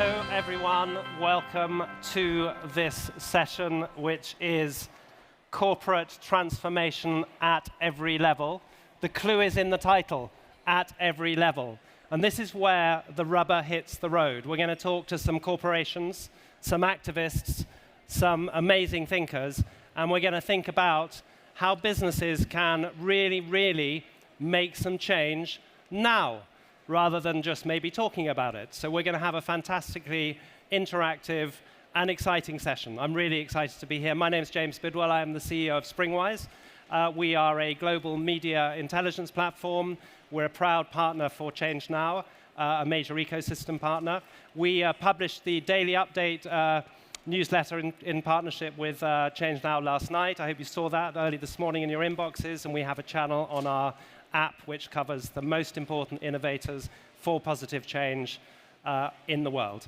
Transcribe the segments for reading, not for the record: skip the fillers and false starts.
Hello, everyone. Welcome to this session, which is corporate transformation at every level. The clue is in the title, at every level. And this is where the rubber hits the road. We're going to talk to some corporations, some activists, some amazing thinkers, and we're going to think about how businesses can really make some change now, rather than just maybe talking about it. So we're going to have a fantastically interactive and exciting session. I'm really excited to be here. My name is James Bidwell. I am the CEO of Springwise. We are a global media intelligence platform. We're a proud partner for ChangeNOW, a major ecosystem partner. We published the daily update newsletter in partnership with ChangeNOW last night. I hope you saw that early this morning in your inboxes. And we have a channel on our app which covers the most important innovators for positive change in the world.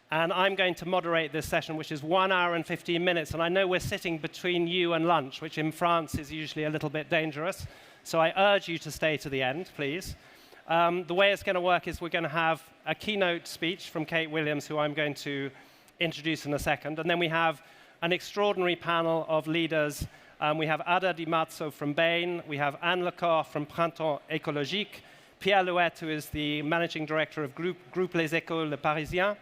And I'm going to moderate this session, which is 1 hour and 15 minutes. And I know we're sitting between you and lunch, which in France is usually a little bit dangerous. So I urge you to stay to the end, please. The way it's going to work is we're going to have a keynote speech from Kate Williams, who I'm going to introduce in a second. And then we have an extraordinary panel of leaders. We have Ada Di Marzo from Bain. We have Anne Lecor from Printemps Ecologique. Pierre Louette, who is the managing director of Groupe Les Écoles, Le Parisien.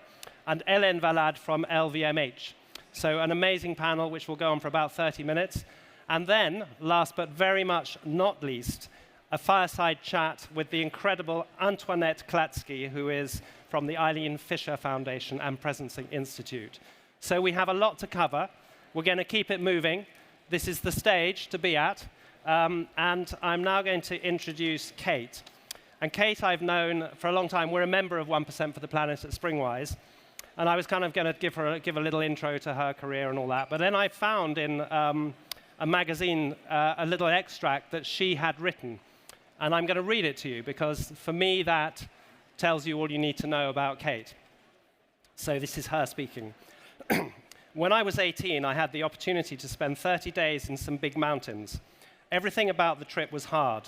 And Helene Valade from LVMH. So an amazing panel, which will go on for about 30 minutes. And then, last but very much not least, a fireside chat with the incredible Antoinette Klatzky, who is from the Eileen Foundation and Presencing Institute. So we have a lot to cover. We're going to keep it moving. This is the stage to be at. And I'm now going to introduce Kate. And Kate I've known for a long time. We're a member of 1% for the Planet at Springwise. And I was kind of going to give a little intro to her career and all that. But then I found in a magazine a little extract that she had written. And I'm going to read it to you, because for me, that tells you all you need to know about Kate. So this is her speaking. When I was 18, I had the opportunity to spend 30 days in some big mountains. Everything about the trip was hard.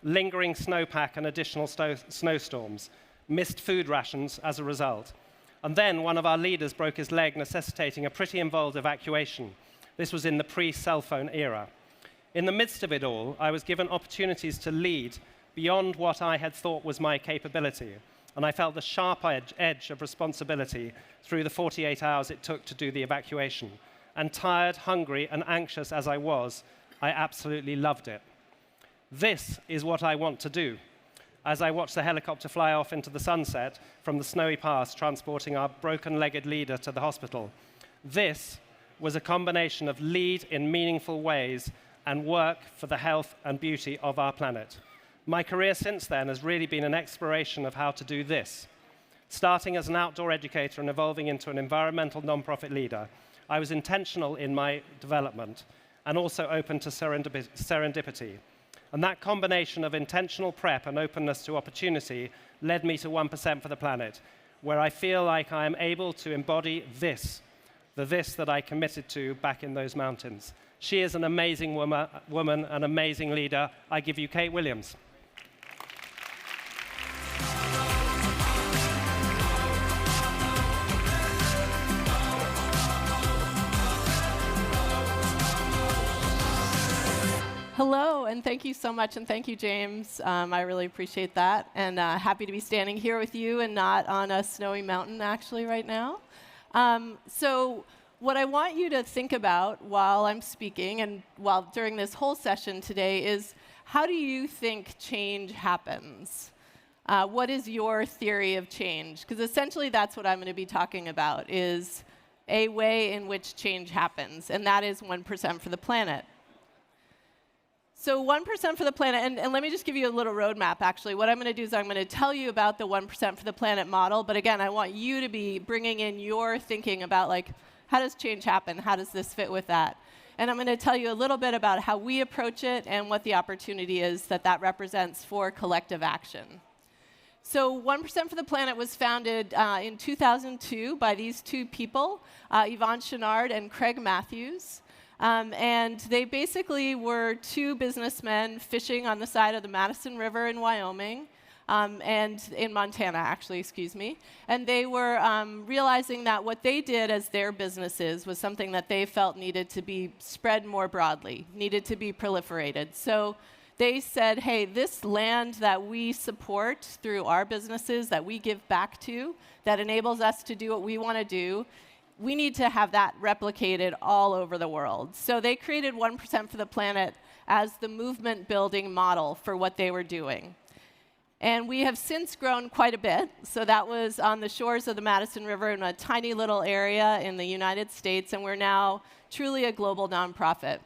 Lingering snowpack and additional snowstorms. Missed food rations as a result. And then one of our leaders broke his leg, necessitating a pretty involved evacuation. This was in the pre-cell phone era. In the midst of it all, I was given opportunities to lead beyond what I had thought was my capability. And I felt the sharp edge of responsibility through the 48 hours it took to do the evacuation. And tired, hungry, and anxious as I was, I absolutely loved it. This is what I want to do. As I watched the helicopter fly off into the sunset from the snowy pass, transporting our broken-legged leader to the hospital. This was a combination of lead in meaningful ways and work for the health and beauty of our planet. My career since then has really been an exploration of how to do this. Starting as an outdoor educator and evolving into an environmental nonprofit leader, I was intentional in my development and also open to serendipity. And that combination of intentional prep and openness to opportunity led me to 1% for the Planet, where I feel like I am able to embody this, the this that I committed to back in those mountains. She is an amazing woman, an amazing leader. I give you Kate Williams. Hello, and thank you so much, and thank you, James. I really appreciate that, and happy to be standing here with you and not on a snowy mountain, actually, right now. So what I want you to think about while I'm speaking and while during this whole session today is, how do you think change happens? What is your theory of change? Because essentially that's what I'm going to be talking about, is a way in which change happens, and that is 1% for the planet. So 1% for the planet, and let me just give you a little roadmap, actually. What I'm going to do is I'm going to tell you about the 1% for the planet model, but again, I want you to be bringing in your thinking about, like, how does change happen? How does this fit with that? And I'm going to tell you a little bit about how we approach it and what the opportunity is that that represents for collective action. So 1% for the Planet was founded in 2002 by these two people, Yvonne Chenard and Craig Matthews. And they basically were two businessmen fishing on the side of the Madison River in Wyoming. and in Montana, actually, excuse me. And they were realizing that what they did as their businesses was something that they felt needed to be spread more broadly, needed to be proliferated. So they said, hey, this land that we support through our businesses, that we give back to, that enables us to do what we want to do, we need to have that replicated all over the world. So they created 1% for the Planet as the movement building model for what they were doing. And we have since grown quite a bit. So that was on the shores of the Madison River in a tiny little area in the United States, and we're now truly a global nonprofit.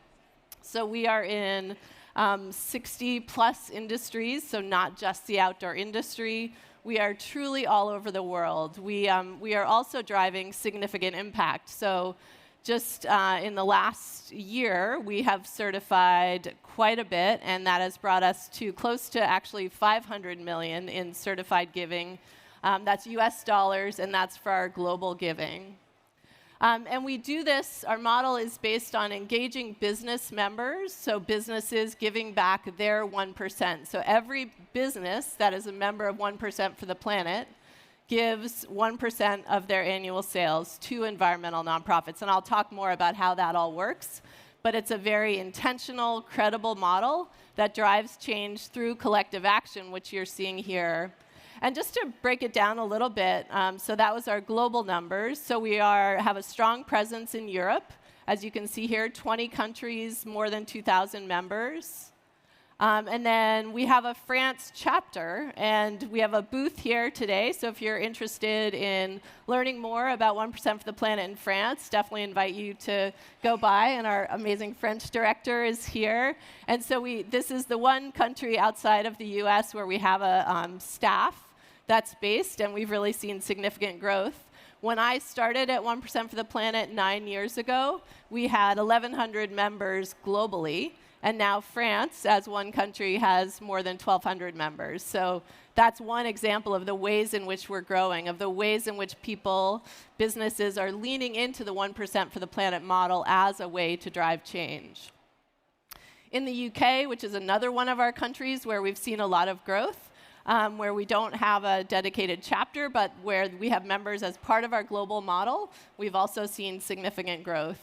So we are in 60-plus industries, so not just the outdoor industry. We are truly all over the world. We are also driving significant impact. So just in the last year, we have certified quite a bit, and that has brought us to close to actually 500 million in certified giving. That's US dollars, and that's for our global giving. And we do this, our model is based on engaging business members, so businesses giving back their 1%. So every business that is a member of 1% for the Planet gives 1% of their annual sales to environmental nonprofits. And I'll talk more about how that all works. But it's a very intentional, credible model that drives change through collective action, which you're seeing here. And just to break it down a little bit, so that was our global numbers. So we have a strong presence in Europe. As you can see here, 20 countries, more than 2,000 members. And then we have a France chapter, and we have a booth here today. So if you're interested in learning more about 1% for the Planet in France, definitely invite you to go by, and our amazing French director is here. And so this is the one country outside of the US where we have a staff that's based, and we've really seen significant growth. When I started at 1% for the Planet 9 years ago, we had 1,100 members globally. And now France, as one country, has more than 1,200 members. So that's one example of the ways in which we're growing, of the ways in which people, businesses are leaning into the 1% for the Planet model as a way to drive change. In the UK, which is another one of our countries where we've seen a lot of growth, where we don't have a dedicated chapter, but where we have members as part of our global model, we've also seen significant growth.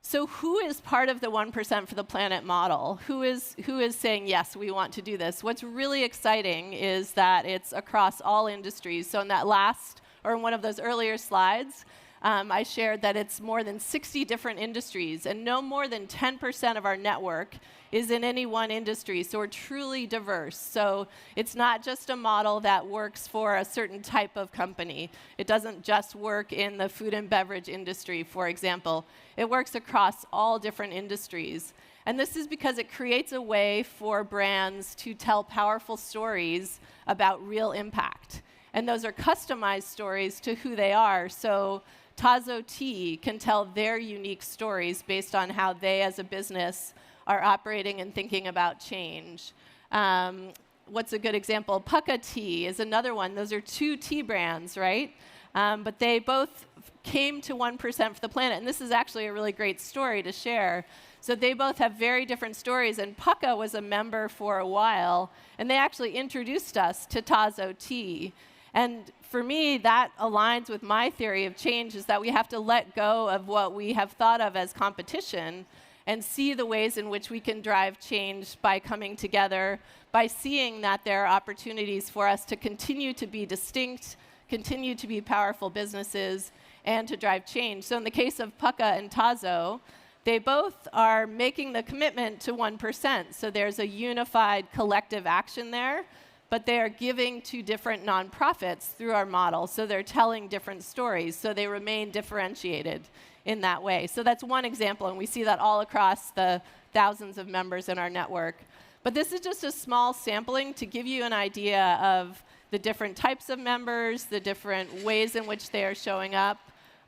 So who is part of the 1% for the Planet model? Who is saying, yes, we want to do this? What's really exciting is that it's across all industries. So in that last, or in one of those earlier slides, I shared that it's more than 60 different industries, and no more than 10% of our network is in any one industry. So we're truly diverse. So it's not just a model that works for a certain type of company. It doesn't just work in the food and beverage industry, for example. It works across all different industries. And this is because it creates a way for brands to tell powerful stories about real impact. And those are customized stories to who they are. So Tazo Tea can tell their unique stories based on how they as a business are operating and thinking about change. What's a good example? Pukka Tea is another one. Those are two tea brands, right? But they both came to 1% for the Planet. And this is actually a really great story to share. So they both have very different stories. And Pukka was a member for a while. And they actually introduced us to Tazo Tea. And for me, that aligns with my theory of change, is that we have to let go of what we have thought of as competition and see the ways in which we can drive change by coming together, by seeing that there are opportunities for us to continue to be distinct, continue to be powerful businesses, and to drive change. So in the case of Pukka and Tazo, they both are making the commitment to 1%. So there's a unified collective action there, but they are giving to different nonprofits through our model. So they're telling different stories. So they remain differentiated in that way. So that's one example, and we see that all across the thousands of members in our network. But this is just a small sampling to give you an idea of the different types of members, the different ways in which they are showing up,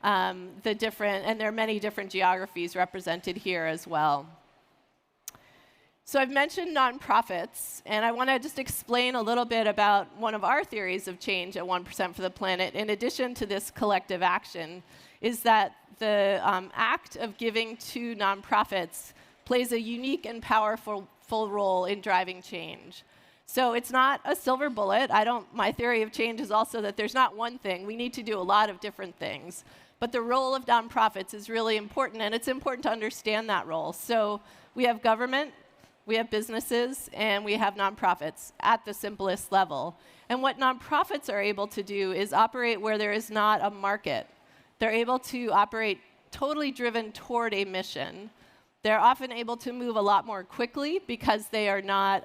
and there are many different geographies represented here as well. So I've mentioned nonprofits, and I want to just explain a little bit about one of our theories of change at 1% for the Planet, in addition to this collective action, is that the act of giving to nonprofits plays a unique and powerful role in driving change. So it's not a silver bullet. My theory of change is also that there's not one thing. We need to do a lot of different things. But the role of nonprofits is really important, and it's important to understand that role. So we have government, we have businesses, and we have nonprofits at the simplest level. And what nonprofits are able to do is operate where there is not a market. They're able to operate totally driven toward a mission. They're often able to move a lot more quickly because they are not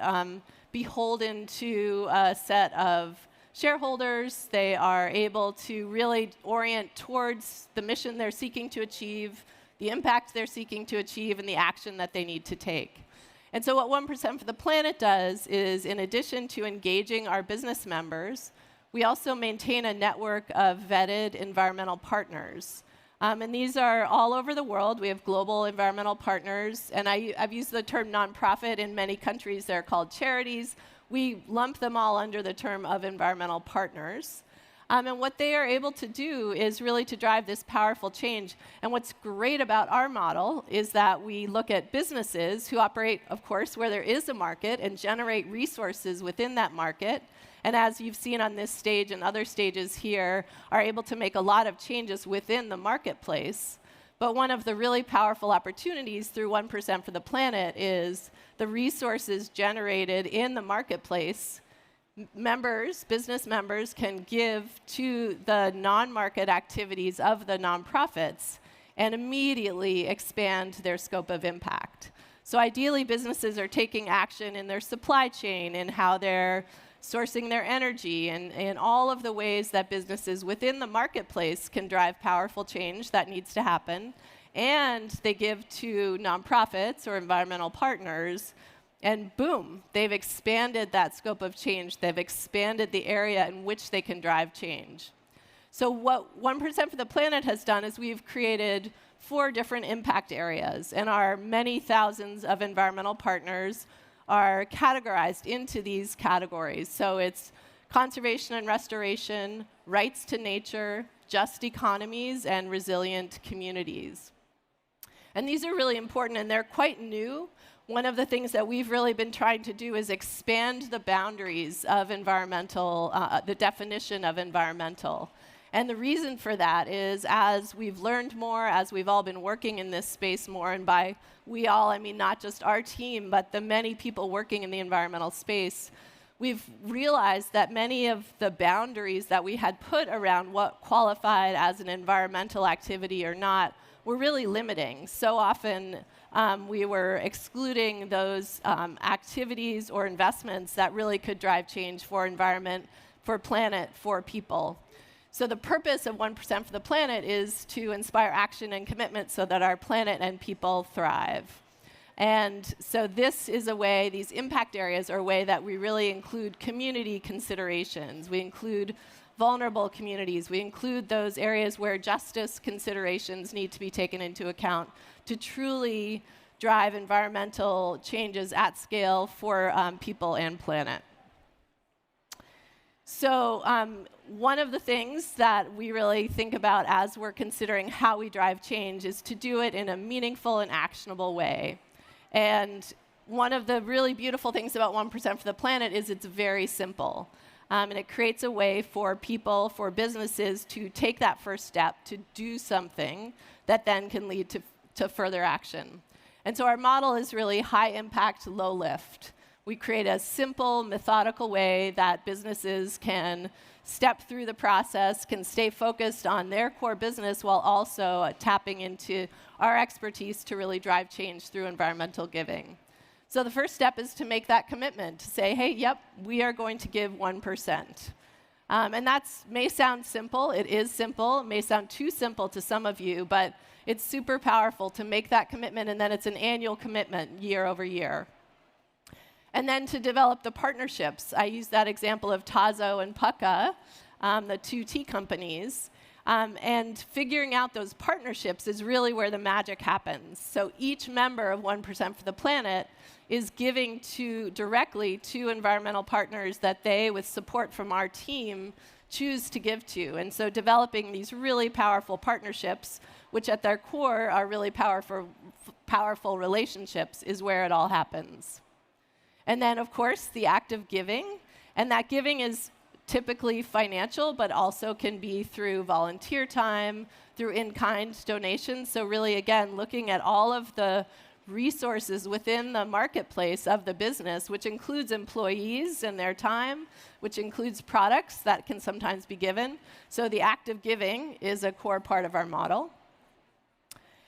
beholden to a set of shareholders. They are able to really orient towards the mission they're seeking to achieve, the impact they're seeking to achieve, and the action that they need to take. And so what 1% for the Planet does is, in addition to engaging our business members, we also maintain a network of vetted environmental partners. And these are all over the world. We have global environmental partners. And I've used the term nonprofit. In many countries, they're called charities. We lump them all under the term of environmental partners. And what they are able to do is really to drive this powerful change. And what's great about our model is that we look at businesses who operate, of course, where there is a market and generate resources within that market. And as you've seen on this stage and other stages here, are able to make a lot of changes within the marketplace. But one of the really powerful opportunities through 1% for the Planet is the resources generated in the marketplace. Business members can give to the non-market activities of the nonprofits and immediately expand their scope of impact. So ideally, businesses are taking action in their supply chain, in how they're sourcing their energy, and in all of the ways that businesses within the marketplace can drive powerful change that needs to happen. And they give to nonprofits or environmental partners, and boom, they've expanded that scope of change. They've expanded the area in which they can drive change. So what 1% for the Planet has done is we've created 4 different impact areas, and our many thousands of environmental partners are categorized into these categories. So it's conservation and restoration, rights to nature, just economies, and resilient communities. And these are really important, and they're quite new. One of the things that we've really been trying to do is expand the boundaries of environmental, the definition of environmental. And the reason for that is, as we've learned more, as we've all been working in this space more, and by we all, I mean not just our team, but the many people working in the environmental space, we've realized that many of the boundaries that we had put around what qualified as an environmental activity or not were really limiting. So often we were excluding those activities or investments that really could drive change for environment, for planet, for people. So the purpose of 1% for the Planet is to inspire action and commitment so that our planet and people thrive. And so this is a way, these impact areas are a way that we really include community considerations. We include vulnerable communities. We include those areas where justice considerations need to be taken into account to truly drive environmental changes at scale for people and planet. So one of the things that we really think about as we're considering how we drive change is to do it in a meaningful and actionable way. And one of the really beautiful things about 1% for the Planet is it's very simple. And it creates a way for people, for businesses to take that first step, to do something that then can lead to further action. And so our model is really high impact, low lift. We create a simple, methodical way that businesses can step through the process, can stay focused on their core business while also tapping into our expertise to really drive change through environmental giving. So the first step is to make that commitment, to say, hey, yep, we are going to give 1%. And that may sound simple. It is simple. It may sound too simple to some of you, but it's super powerful to make that commitment, and then it's an annual commitment year over year. And then to develop the partnerships. I use that example of Tazo and Pucka, the 2 tea companies. And figuring out those partnerships is really where the magic happens. So each member of 1% for the Planet is giving directly to environmental partners that they, with support from our team, choose to give to. And so developing these really powerful partnerships, which at their core are really powerful relationships, is where it all happens. And then, of course, the act of giving. And that giving is typically financial, but also can be through volunteer time, through in-kind donations. So really, again, looking at all of the resources within the marketplace of the business, which includes employees and their time, which includes products that can sometimes be given. So the act of giving is a core part of our model.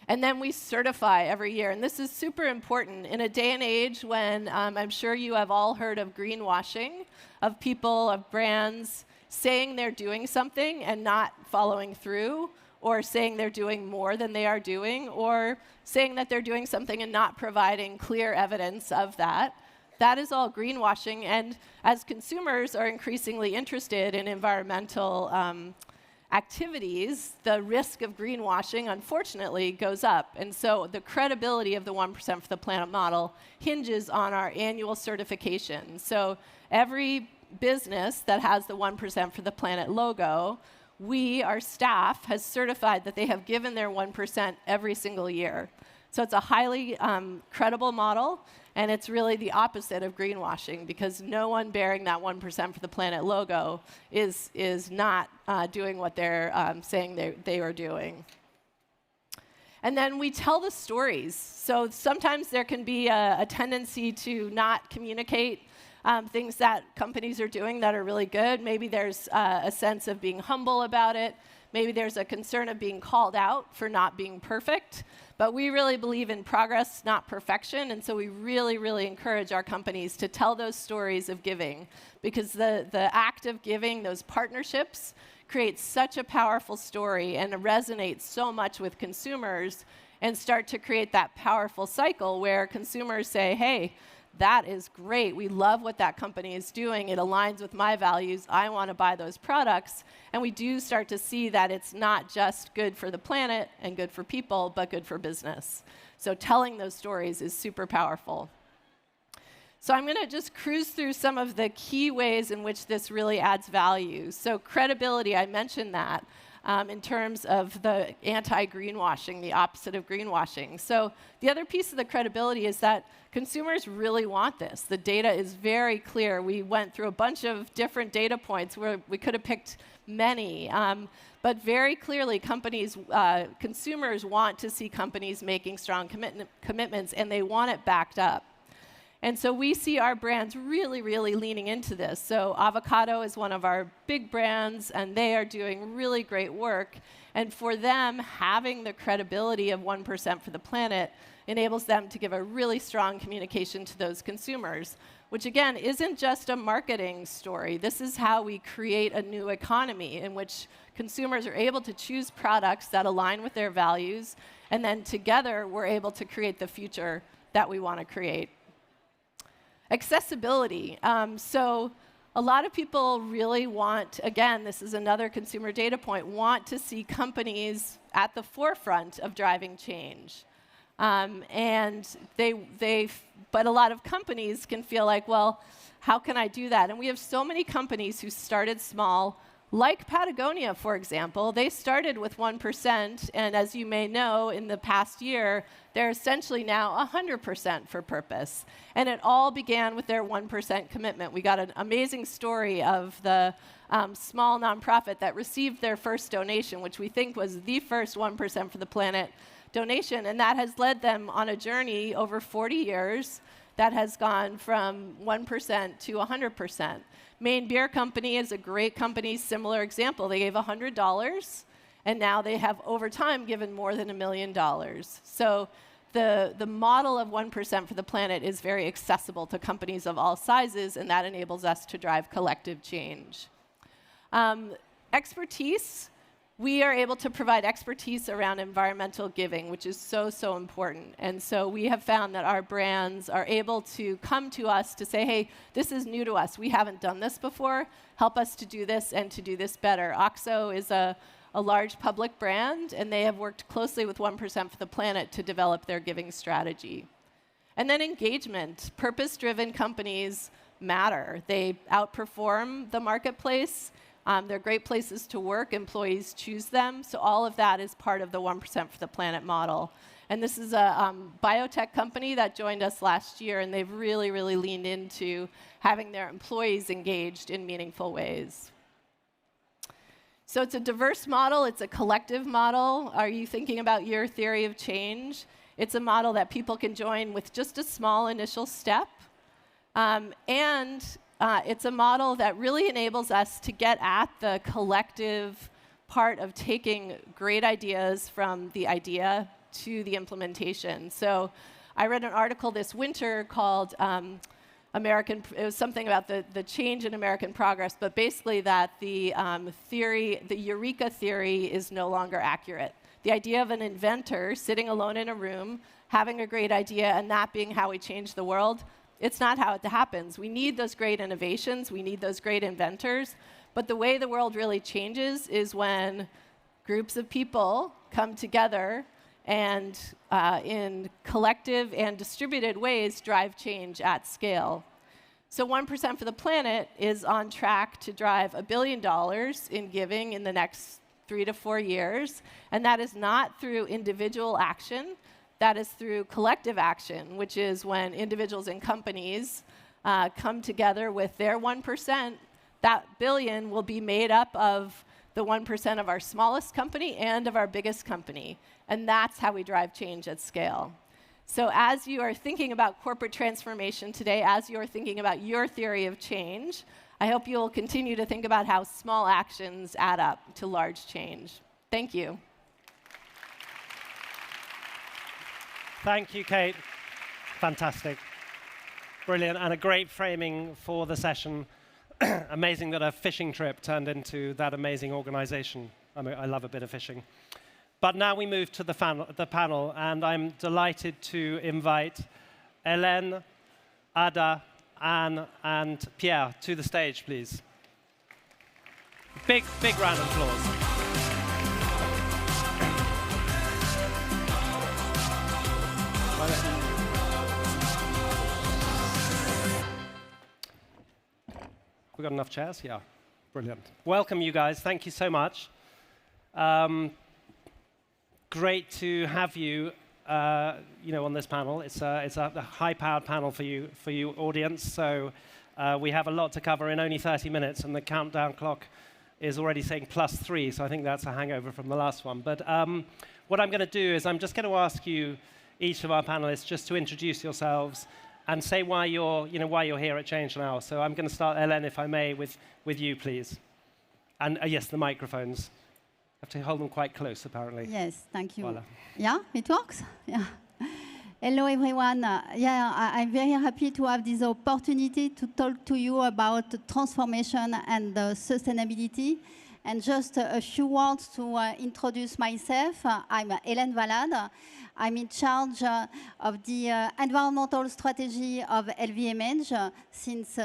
And then we certify every year. And this is super important in a day and age when I'm sure you have all heard of greenwashing, of people, of brands saying they're doing something and not following through, or saying they're doing more than they are doing, or saying that they're doing something and not providing clear evidence of that. That is all greenwashing. And as consumers are increasingly interested in environmental activities, the risk of greenwashing, unfortunately, goes up. And so the credibility of the 1% for the Planet model hinges on our annual certification. So every business that has the 1% for the Planet logo, our staff, has certified that they have given their 1% every single year. So it's a highly credible model, and it's really the opposite of greenwashing, because no one bearing that 1% for the Planet logo is not doing what they're saying they are doing. And then we tell the stories. So sometimes there can be a tendency to not communicate things that companies are doing that are really good. Maybe there's a sense of being humble about it. Maybe there's a concern of being called out for not being perfect. But we really believe in progress, not perfection. And so we really, really encourage our companies to tell those stories of giving, because the act of giving, those partnerships, create such a powerful story and resonates so much with consumers, and start to create that powerful cycle where consumers say, hey, that is great. We love what that company is doing. It aligns with my values. I want to buy those products. And we do start to see that it's not just good for the planet and good for people, but good for business. So telling those stories is super powerful. So I'm going to just cruise through some of the key ways in which this really adds value. So credibility, I mentioned that. In terms of the anti-greenwashing, the opposite of greenwashing. So the other piece of the credibility is that consumers really want this. The data is very clear. We went through a bunch of different data points where we could have picked many. But very clearly, consumers want to see companies making strong commitments, and they want it backed up. And so we see our brands really, really leaning into this. So Avocado is one of our big brands, and they are doing really great work. And for them, having the credibility of 1% for the Planet enables them to give a really strong communication to those consumers, which, again, isn't just a marketing story. This is how we create a new economy in which consumers are able to choose products that align with their values, and then together we're able to create the future that we want to create. Accessibility. So a lot of people really want, again, this is another consumer data point, want to see companies at the forefront of driving change. But a lot of companies can feel like, well, how can I do that? And we have so many companies who started small, like Patagonia, for example. They started with 1%, and as you may know, in the past year, they're essentially now 100% for purpose. And it all began with their 1% commitment. We got an amazing story of the small nonprofit that received their first donation, which we think was the first 1% for the Planet donation, and that has led them on a journey over 40 years that has gone from 1% to 100%. Maine Beer Company is a great company, similar example. They gave $100, and now they have, over time, given more than $1 million. So the model of 1% for the Planet is very accessible to companies of all sizes, and that enables us to drive collective change. Expertise. We are able to provide expertise around environmental giving, which is so, so important. And so we have found that our brands are able to come to us to say, hey, this is new to us. We haven't done this before. Help us to do this and to do this better. OXO is a large public brand, and they have worked closely with 1% for the Planet to develop their giving strategy. And then engagement. Purpose-driven companies matter. They outperform the marketplace. They're great places to work. Employees choose them. So all of that is part of the 1% for the Planet model. And this is a biotech company that joined us last year, and they've really, really leaned into having their employees engaged in meaningful ways. So it's a diverse model. It's a collective model. Are you thinking about your theory of change? It's a model that people can join with just a small initial step. It's a model that really enables us to get at the collective part of taking great ideas from the idea to the implementation. So I read an article this winter called it was something about the change in American progress, but basically that the Eureka theory is no longer accurate. The idea of an inventor sitting alone in a room, having a great idea, and that being how we change the world, it's not how it happens. We need those great innovations. We need those great inventors. But the way the world really changes is when groups of people come together and in collective and distributed ways drive change at scale. So 1% for the Planet is on track to drive $1 billion in giving in the next 3 to 4 years. And that is not through individual action. That is through collective action, which is when individuals and companies come together with their 1%. That billion will be made up of the 1% of our smallest company and of our biggest company. And that's how we drive change at scale. So as you are thinking about corporate transformation today, as you are thinking about your theory of change, I hope you'll continue to think about how small actions add up to large change. Thank you. Thank you, Kate. Fantastic. Brilliant, and a great framing for the session. Amazing that a fishing trip turned into that amazing organization. I mean, I love a bit of fishing. But now we move to the panel, and I'm delighted to invite Helene, Ada, Anne, and Pierre to the stage, please. Big round of applause. We got enough chairs? Yeah, brilliant. Welcome, you guys. Thank you so much. Great to have you, on this panel. It's a high-powered panel for you audience. So we have a lot to cover in only 30 minutes, and the countdown clock is already saying +3. So I think that's a hangover from the last one. But what I'm going to do is I'm just going to ask you, each of our panelists, just to introduce yourselves and say why you're here at ChangeNOW. So I'm going to start, Helene, if I may, with you, please. And yes, the microphones. Have to hold them quite close, apparently. Yes, thank you. Voila. Yeah, it works? Yeah. Hello, everyone. I'm very happy to have this opportunity to talk to you about transformation and sustainability. And just a few words to introduce myself. I'm Helene Valade. I'm in charge of the environmental strategy of LVMH since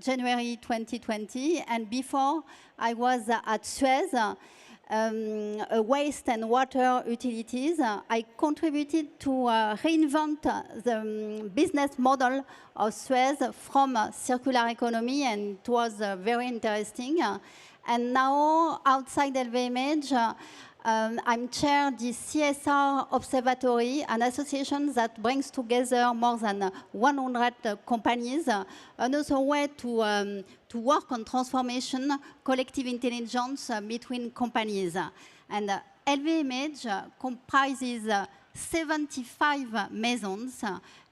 January 2020. And before, I was at Suez, waste and water utilities. I contributed to reinvent the business model of Suez from circular economy, and it was very interesting. And now, outside LVMH, I'm chair the CSR Observatory, an association that brings together more than 100 companies. Another way to work on transformation, collective intelligence between companies. And LVMH comprises 75 maisons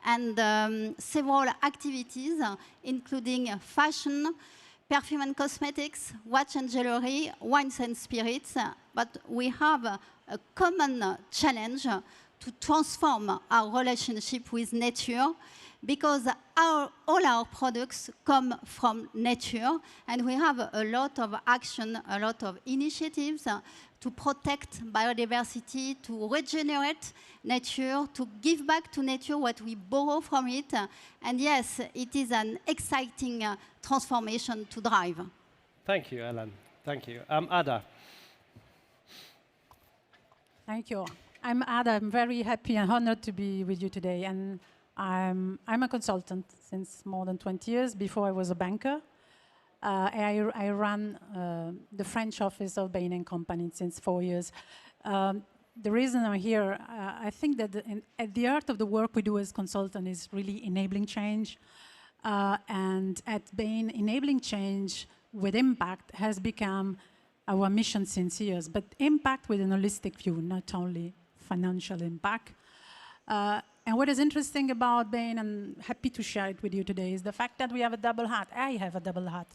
and several activities, including fashion, perfume and cosmetics, watch and jewelry, wines and spirits. But we have a common challenge to transform our relationship with nature, because all our products come from nature, and we have a lot of action, a lot of initiatives to protect biodiversity, to regenerate nature, to give back to nature what we borrow from it. And yes, it is an exciting transformation to drive. Thank you, Helene. Thank you. Ada. Thank you. I'm Ada. I'm very happy and honored to be with you today. And I'm a consultant since more than 20 years. Before I was a banker. I run the French office of Bain & Company since 4 years. The reason I'm here, I think that at the heart of the work we do as consultants is really enabling change. And at Bain, enabling change with impact has become our mission since years, but impact with an holistic view, not only financial impact. And what is interesting about Bain, and happy to share it with you today, is the fact that we have a double hat. I have a double hat,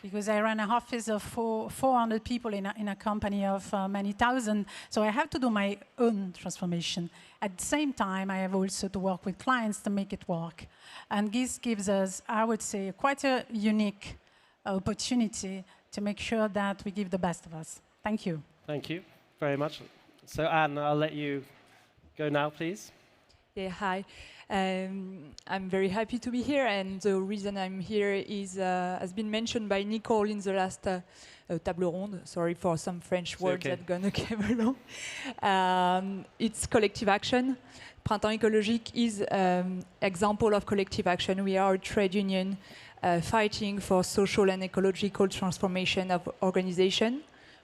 because I run an office of 400 people in a company of many thousand, so I have to do my own transformation. At the same time, I have also to work with clients to make it work. And this gives us, I would say, quite a unique opportunity to make sure that we give the best of us. Thank you. Thank you very much. So Anne, I'll let you go now, please. Yeah, hi. I'm very happy to be here, and the reason I'm here is, has been mentioned by Nicole in the last table ronde. Sorry for some French words that gonna come along. It's collective action. Printemps Ecologique is example of collective action. We are a trade union fighting for social and ecological transformation of organization.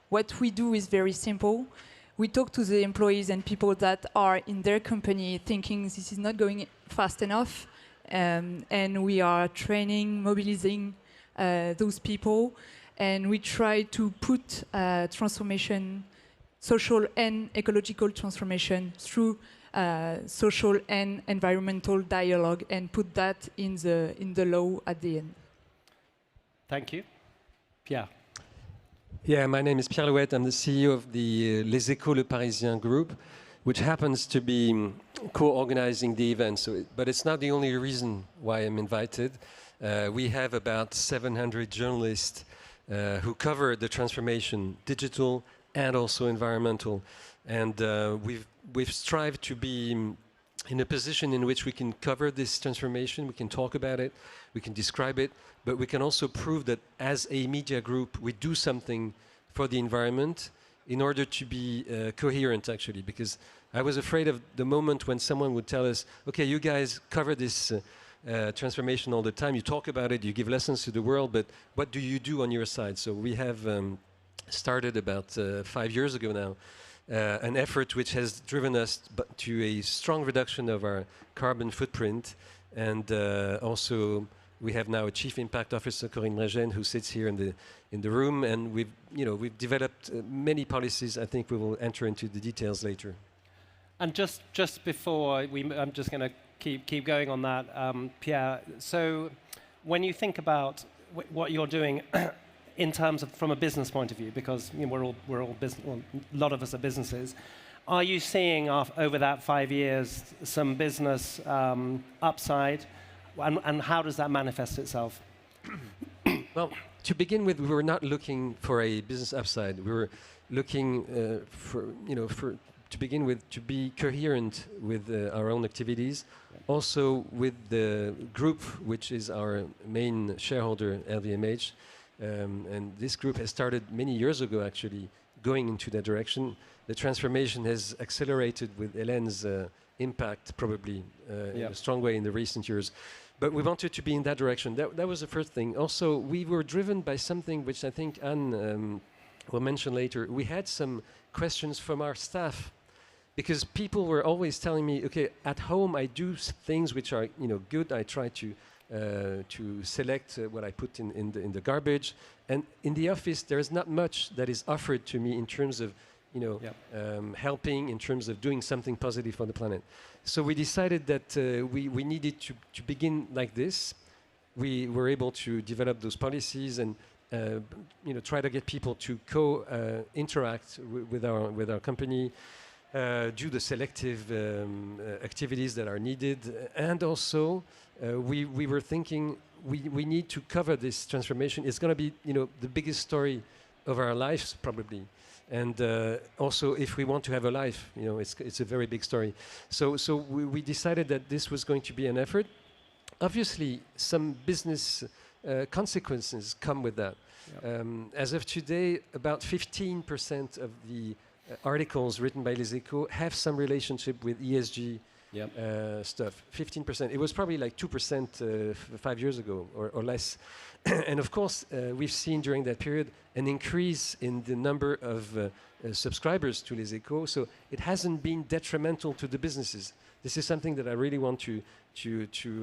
What we do is very simple. We talk to the employees and people that are in their company thinking this is not going fast enough, and we are training, mobilizing those people, and we try to put transformation, social and ecological transformation through social and environmental dialogue, and put that in the law at the end. Thank you. Pierre. Yeah, my name is Pierre Louette. I'm the CEO of the Les Echos Le Parisien Group, which happens to be co-organizing the event. But it's not the only reason why I'm invited. We have about 700 journalists who cover the transformation, digital and also environmental. And we've strived to be in a position in which we can cover this transformation, we can talk about it, we can describe it, but we can also prove that as a media group, we do something for the environment in order to be coherent, actually, because I was afraid of the moment when someone would tell us, okay, you guys cover this transformation all the time, you talk about it, you give lessons to the world, but what do you do on your side? So we have started about 5 years ago now, an effort which has driven us to a strong reduction of our carbon footprint, and also we have now a Chief Impact Officer, Corinne, who sits here in the room, and we've developed many policies. I think we will enter into the details later. And just before I'm just going to keep going on that, Pierre. So when you think about what you're doing in terms of from a business point of view, because we're all business, well, a lot of us are businesses, are you seeing over that 5 years some business upside, and how does that manifest itself? Well, to begin with, we were not looking for a business upside. We were looking to begin with, to be coherent with our own activities, also with the group, which is our main shareholder, LVMH. And this group has started many years ago, actually, going into that direction. The transformation has accelerated with Helene's impact, probably in a strong way in the recent years. But we wanted to be in that direction. That was the first thing. Also, we were driven by something which I think Anne will mention later. We had some questions from our staff, because people were always telling me, okay, at home I do things which are good. I try to select what I put in the garbage, and in the office there is not much that is offered to me in terms of helping, in terms of doing something positive for the planet. So we decided that we needed to begin like this. We were able to develop those policies and try to get people to interact with our company, do the selective activities that are needed, and also we were thinking we need to cover this transformation. It's going to be the biggest story of our lives, probably. And also, if we want to have a life, it's a very big story. So we decided that this was going to be an effort. Obviously, some business consequences come with that. As of today, about 15% of the articles written by Les Echos have some relationship with ESG stuff. 15%. It was probably like 2% 5 years ago or less. And of course, we've seen during that period an increase in the number of subscribers to Les Echos. So it hasn't been detrimental to the businesses. This is something that I really want to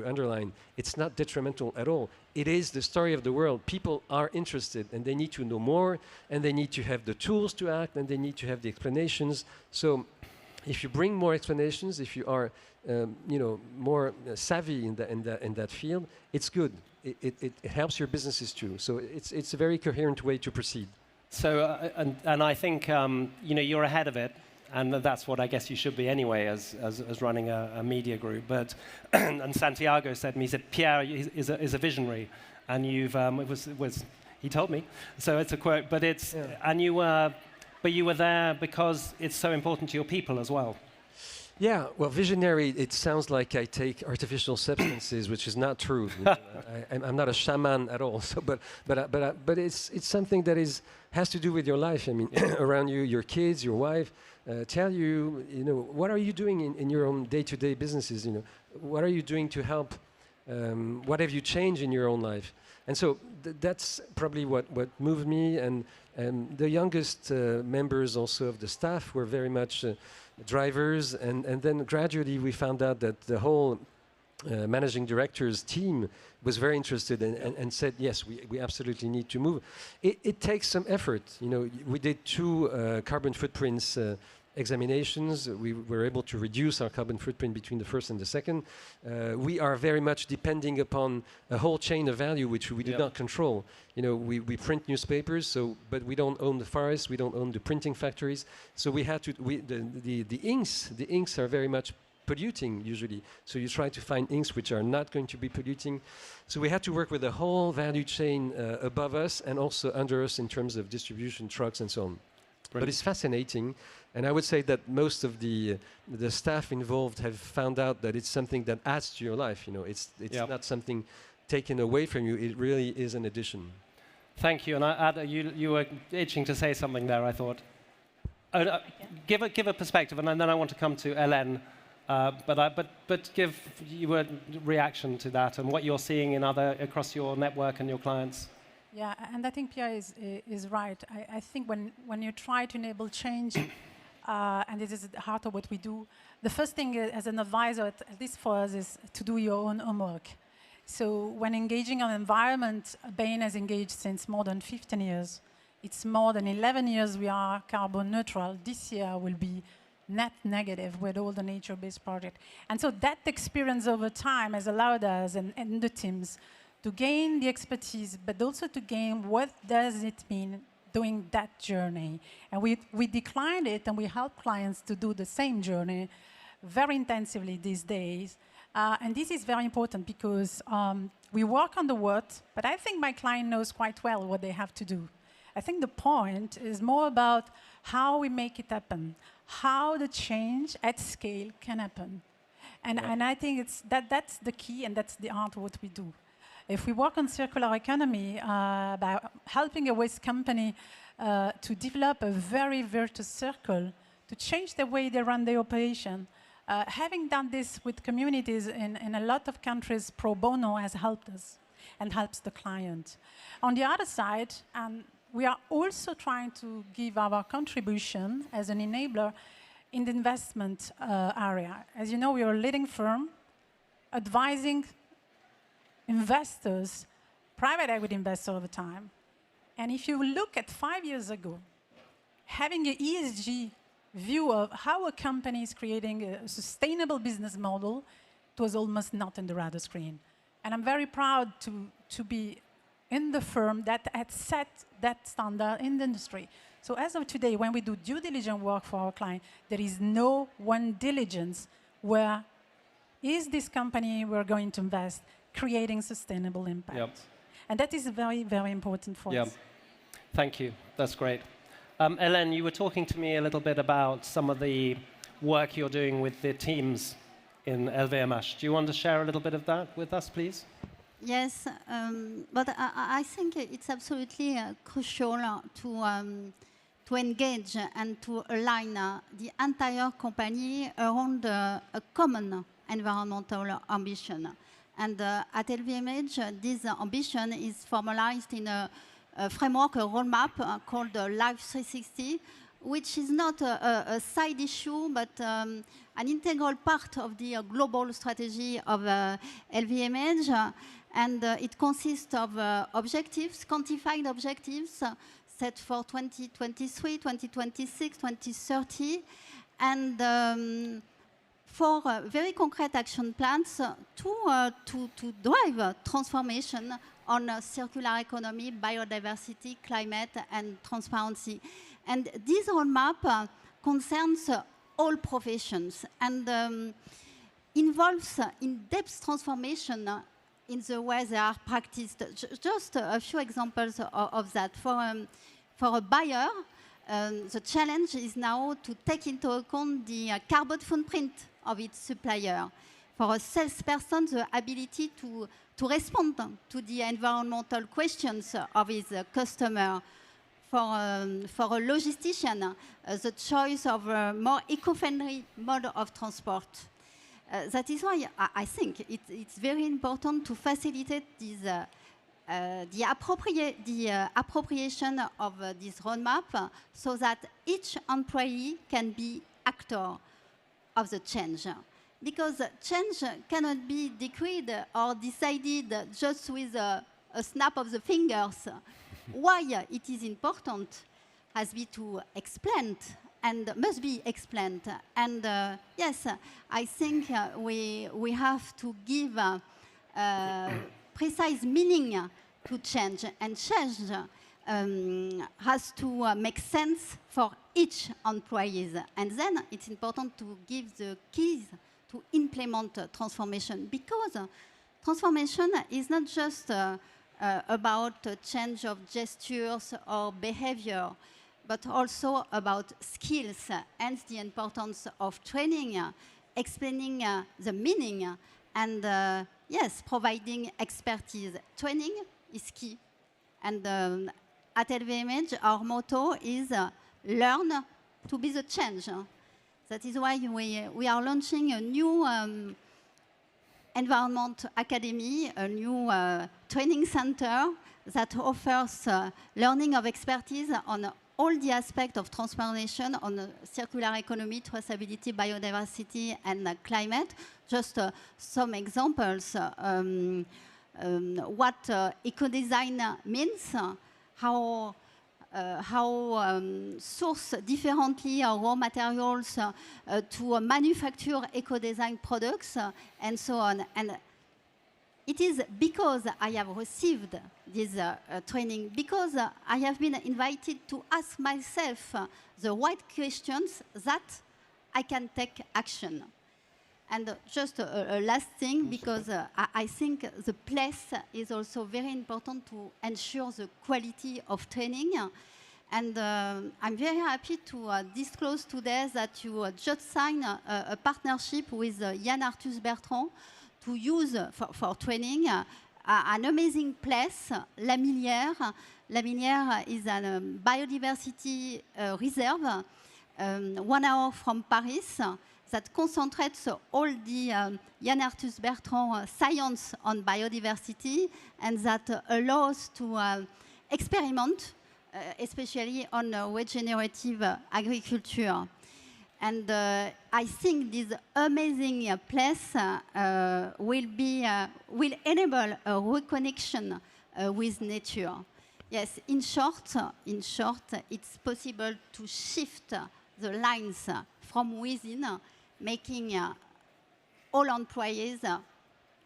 underline. It's not detrimental at all. It is the story of the world. People are interested and they need to know more and they need to have the tools to act and they need to have the explanations. So if you bring more explanations, if you are more savvy in that field, it's good. It helps your businesses too. So it's a very coherent way to proceed. So, and I think you're ahead of it, and that's what I guess you should be anyway as running a media group. But and Santiago said to me, he said, Pierre is a visionary, and you've it was he told me, so it's a quote. But it's and you were there because it's so important to your people as well. Yeah, well, visionary, it sounds like I take artificial substances, which is not true. I'm not a shaman at all. So, but it's something that has to do with your life. I mean, around you, your kids, your wife, tell you, what are you doing in your own day-to-day businesses? What are you doing to help? What have you changed in your own life? And so that's probably what moved me. And the youngest members also of the staff were very much drivers, and then gradually we found out that the whole managing directors team was very interested and said, yes, we absolutely need to move. It takes some effort. We did 2 carbon footprints examinations. We were able to reduce our carbon footprint between the first and the second. We are very much depending upon a whole chain of value which we do not control. We print newspapers, but we don't own the forests, we don't own the printing factories. So we had to. The inks are very much polluting usually. So you try to find inks which are not going to be polluting. So we had to work with the whole value chain above us and also under us in terms of distribution, trucks, and so on. Brilliant. But it's fascinating, and I would say that most of the staff involved have found out that it's something that adds to your life. It's not something taken away from you. It really is an addition. Thank you. And you were itching to say something there, I thought. Give a perspective, and then I want to come to Helene. But give you a reaction to that and what you're seeing across your network and your clients. Yeah, and I think Pierre is right. I think when you try to enable change, and this is at the heart of what we do, the first thing as an advisor, at least for us, is to do your own homework. So when engaging on environment, Bain has engaged since more than 15 years. It's more than 11 years we are carbon neutral. This year will be net negative with all the nature-based projects. And so that experience over time has allowed us and the teams to gain the expertise, but also to gain what does it mean doing that journey. And we declined it, and we help clients to do the same journey very intensively these days. And this is very important because we work on the what, but I think my client knows quite well what they have to do. I think the point is more about how we make it happen, how the change at scale can happen. And I think that's the key, and that's the art of what we do. If we work on circular economy by helping a waste company to develop a very virtuous circle, to change the way they run their operation, having done this with communities in a lot of countries, pro bono has helped us and helps the client. On the other side, we are also trying to give our contribution as an enabler in the investment area. As you know, we are a leading firm advising investors, private equity investors over time. And if you look at 5 years ago, having an ESG view of how a company is creating a sustainable business model, it was almost not on the radar screen. And I'm very proud to be in the firm that had set that standard in the industry. So as of today, when we do due diligence work for our client, there is no one diligence where is this company we're going to invest creating sustainable impact. Yep. And that is very, very important for us. Thank you. That's great. Helene, you were talking to me a little bit about some of the work you're doing with the teams in LVMH. Do you want to share a little bit of that with us, please? Yes, but I think it's absolutely crucial to engage and to align the entire company around a common environmental ambition. And at LVMH, this ambition is formalized in a framework, a roadmap called Life 360, which is not a side issue, but an integral part of the global strategy of LVMH. And it consists of objectives, quantified objectives, set for 2023, 2026, 2030, and for very concrete action plans to drive transformation on circular economy, biodiversity, climate, and transparency. And this roadmap concerns all professions and involves in-depth transformation in the way they are practiced. Just a few examples of that. For a buyer, the challenge is now to take into account the carbon footprint of its supplier. For a salesperson, the ability to respond to the environmental questions of his customer. For a logistician, the choice of a more eco-friendly mode of transport. That is why I think it's very important to facilitate this, the appropriation of this roadmap so that each employee can be actor of the change. Because change cannot be decreed or decided just with a snap of the fingers. Why it is important has been to explain and must be explained. And yes, I think we have to give precise meaning to change, and change has to make sense for each employee. And then it's important to give the keys to implement transformation, because transformation is not just about change of gestures or behavior, but also about skills, hence the importance of training, explaining the meaning, and yes, providing expertise. Training is key. And at LVMH, our motto is learn to be the change. That is why we are launching a new Environment Academy, a new training center that offers learning of expertise on all the aspects of transformation on circular economy, traceability, biodiversity, and climate. Just some examples. What eco-design means, how source differently raw materials to manufacture eco-design products, and so on. And it is because I have received this training, because I have been invited to ask myself the right questions, that I can take action. And just a last thing, because I think the place is also very important to ensure the quality of training. And I'm very happy to disclose today that you just signed a partnership with Yann Arthus-Bertrand to use for training an amazing place, La Millière. La Millière is a biodiversity reserve 1 hour from Paris, that concentrates all the Yann Arthus-Bertrand science on biodiversity, and that allows to experiment, especially on regenerative agriculture. And I think this amazing place will enable a reconnection with nature. Yes, in short, it's possible to shift the lines from within, making all employees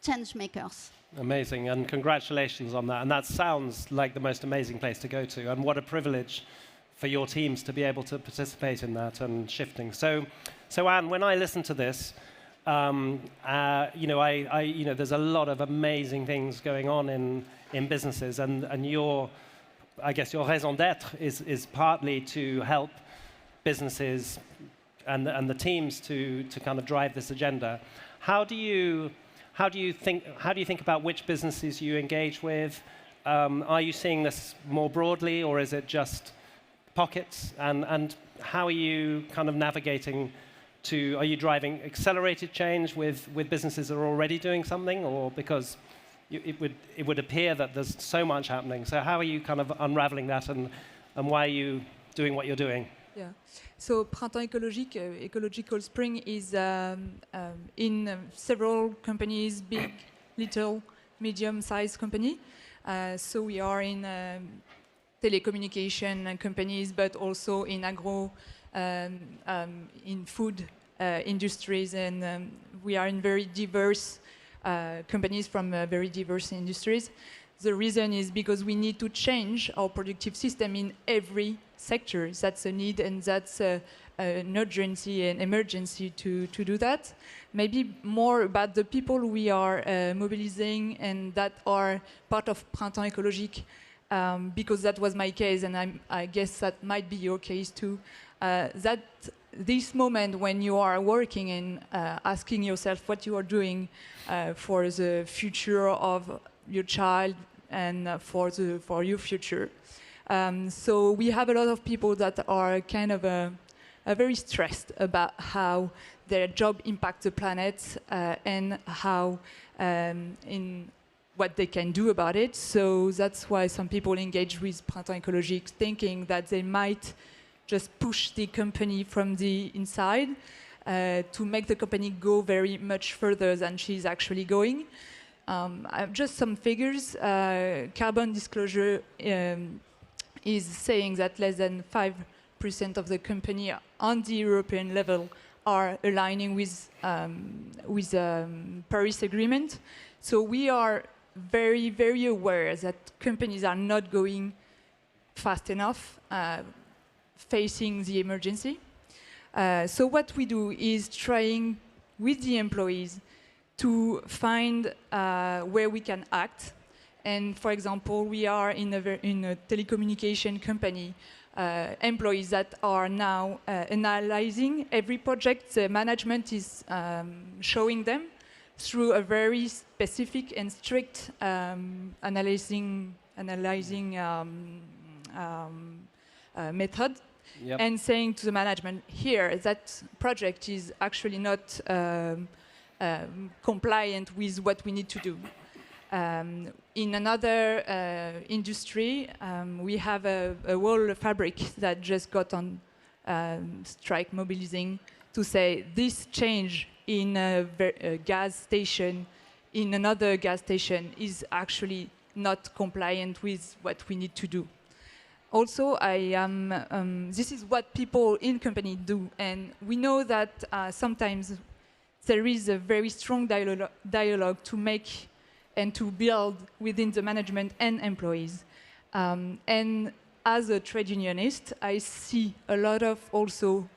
change makers. Amazing, and congratulations on that. And that sounds like the most amazing place to go to, and what a privilege for your teams to be able to participate in that and shifting. So Anne, when I listen to this, there's a lot of amazing things going on in businesses, and your raison d'être is partly to help businesses and the teams to kind of drive this agenda. How do you think about which businesses you engage with? Are you seeing this more broadly, or is it just pockets, and how are you kind of navigating to, are you driving accelerated change with businesses that are already doing something, or because it would appear that there's so much happening. So how are you kind of unraveling that, and why are you doing what you're doing? Yeah. So Printemps Ecologique, Ecological Spring, is in several companies, big, little, medium-sized company. So we are in telecommunication companies, but also in agro, in food industries, and we are in very diverse companies from very diverse industries. The reason is because we need to change our productive system in every sector. That's a need, and that's an urgency and emergency to do that. Maybe more about the people we are mobilizing and that are part of Printemps Ecologique, because that was my case, and I guess that might be your case too. That this moment when you are working and asking yourself what you are doing for the future of your child and for your future. So we have a lot of people that are kind of very stressed about how their job impacts the planet and how in what they can do about it. So that's why some people engage with Printemps Ecologique, thinking that they might just push the company from the inside to make the company go very much further than she's actually going. Just some figures. Carbon disclosure is saying that less than 5% of the company on the European level are aligning with Paris Agreement. So we are very, very aware that companies are not going fast enough facing the emergency. So what we do is trying with the employees to find where we can act. And for example, we are in a telecommunication company, employees that are now analyzing every project the management is showing them through a very specific and strict analyzing method. Yep. And saying to the management, here, that project is actually not compliant with what we need to do. In another industry, we have a whole fabric that just got on strike mobilizing to say this change in a gas station, in another gas station, is actually not compliant with what we need to do. Also, this is what people in company do, and we know that sometimes there is a very strong dialogue to make and to build within the management and employees. And as a trade unionist, I see a lot of also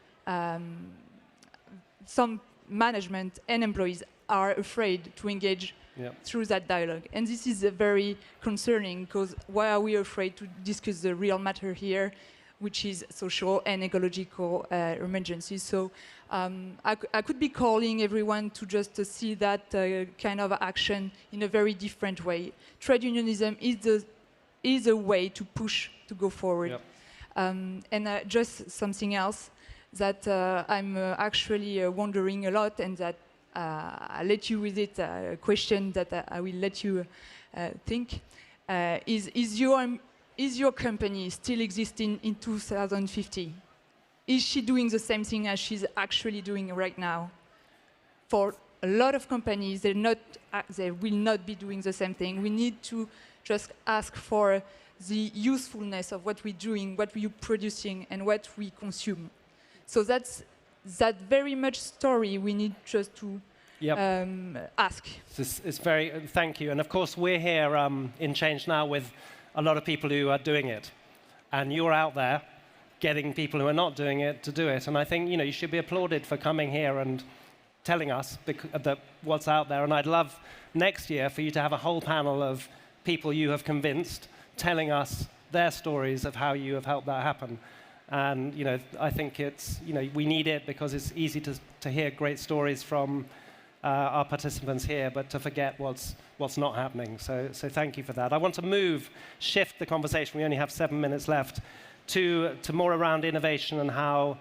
some management and employees are afraid to engage through that dialogue. And this is very concerning, because why are we afraid to discuss the real matter here, which is social and ecological emergencies? So I could be calling everyone to just see that kind of action in a very different way. Trade unionism is a way to push, to go forward. Yep. And just something else that I'm actually wondering a lot, and that I'll let you with it, a question that I will let you think, is your company still existing in 2050? Is she doing the same thing as she's actually doing right now? For a lot of companies, they will not be doing the same thing. We need to just ask for the usefulness of what we're doing, what we're producing, and what we consume. So that's that very much story we need just to ask. It's very, thank you. And of course, we're here in Change Now with a lot of people who are doing it. And you're out there getting people who are not doing it to do it. And I think, you should be applauded for coming here and telling us what's out there. And I'd love next year for you to have a whole panel of people you have convinced telling us their stories of how you have helped that happen. And I think it's we need it, because it's easy to hear great stories from our participants here, but to forget what's not happening. So thank you for that. I want to shift the conversation. We only have 7 minutes left to more around innovation and how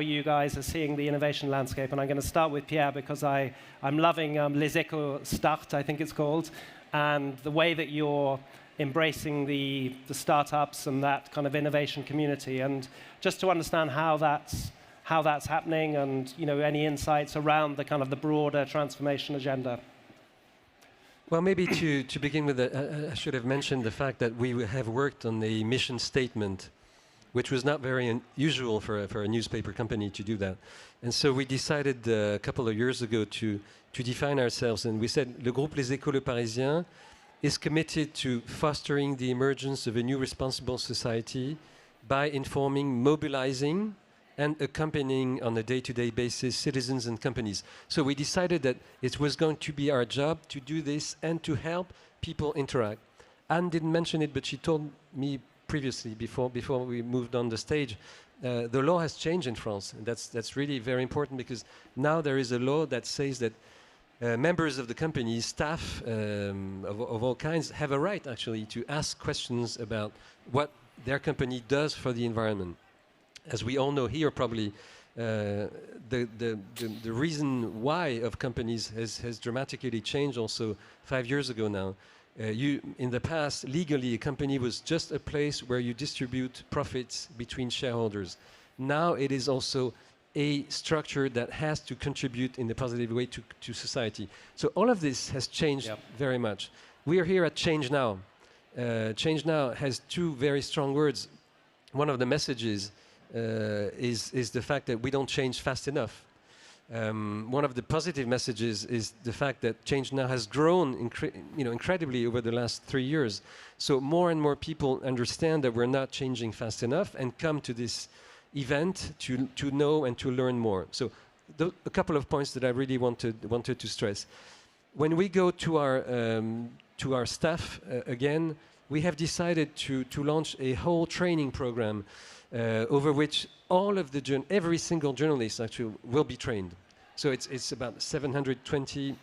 you guys are seeing the innovation landscape. And I'm going to start with Pierre because I'm loving Les Éco Start, I think it's called, and the way that you're embracing the startups and that kind of innovation community. And just to understand how that's happening and any insights around the kind of the broader transformation agenda. Well, maybe to begin with, I should have mentioned the fact that we have worked on the mission statement, which was not very unusual for a newspaper company to do that. And so we decided a couple of years ago to define ourselves, and we said, Le Groupe Les Échos, Le Parisien is committed to fostering the emergence of a new responsible society by informing, mobilizing, and accompanying on a day-to-day basis citizens and companies. So we decided that it was going to be our job to do this and to help people interact. Anne didn't mention it, but she told me previously, before we moved on the stage, the law has changed in France. And that's really very important because now there is a law that says that members of the company, staff of all kinds, have a right actually to ask questions about what their company does for the environment. As we all know here, probably the reason why of companies has dramatically changed also 5 years ago now. In the past, legally, a company was just a place where you distribute profits between shareholders. Now it is also a structure that has to contribute in a positive way to society. So all of this has changed very much. We are here at Change Now. Change Now has two very strong words. One of the messages is the fact that we don't change fast enough. One of the positive messages is the fact that Change Now has grown incredibly over the last 3 years. So more and more people understand that we're not changing fast enough and come to this event to know and to learn more. So a couple of points that I really wanted to stress. When we go to our staff again, we have decided to launch a whole training program over which every single journalist actually will be trained. So it's about 720.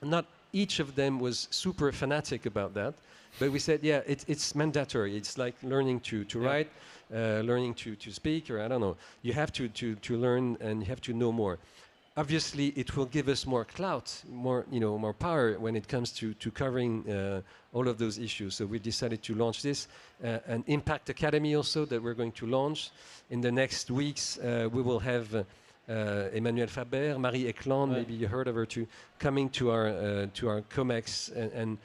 Not each of them was super fanatic about that, but we said, yeah, it's mandatory. It's like learning to write, learning to speak, or I don't know. You have to learn and you have to know more. Obviously, it will give us more clout, more power when it comes to covering all of those issues. So we decided to launch this, an Impact Academy also that we're going to launch. In the next weeks, we will have Emmanuel Faber, Marie Eklund, maybe you heard of her too, coming to our COMEX and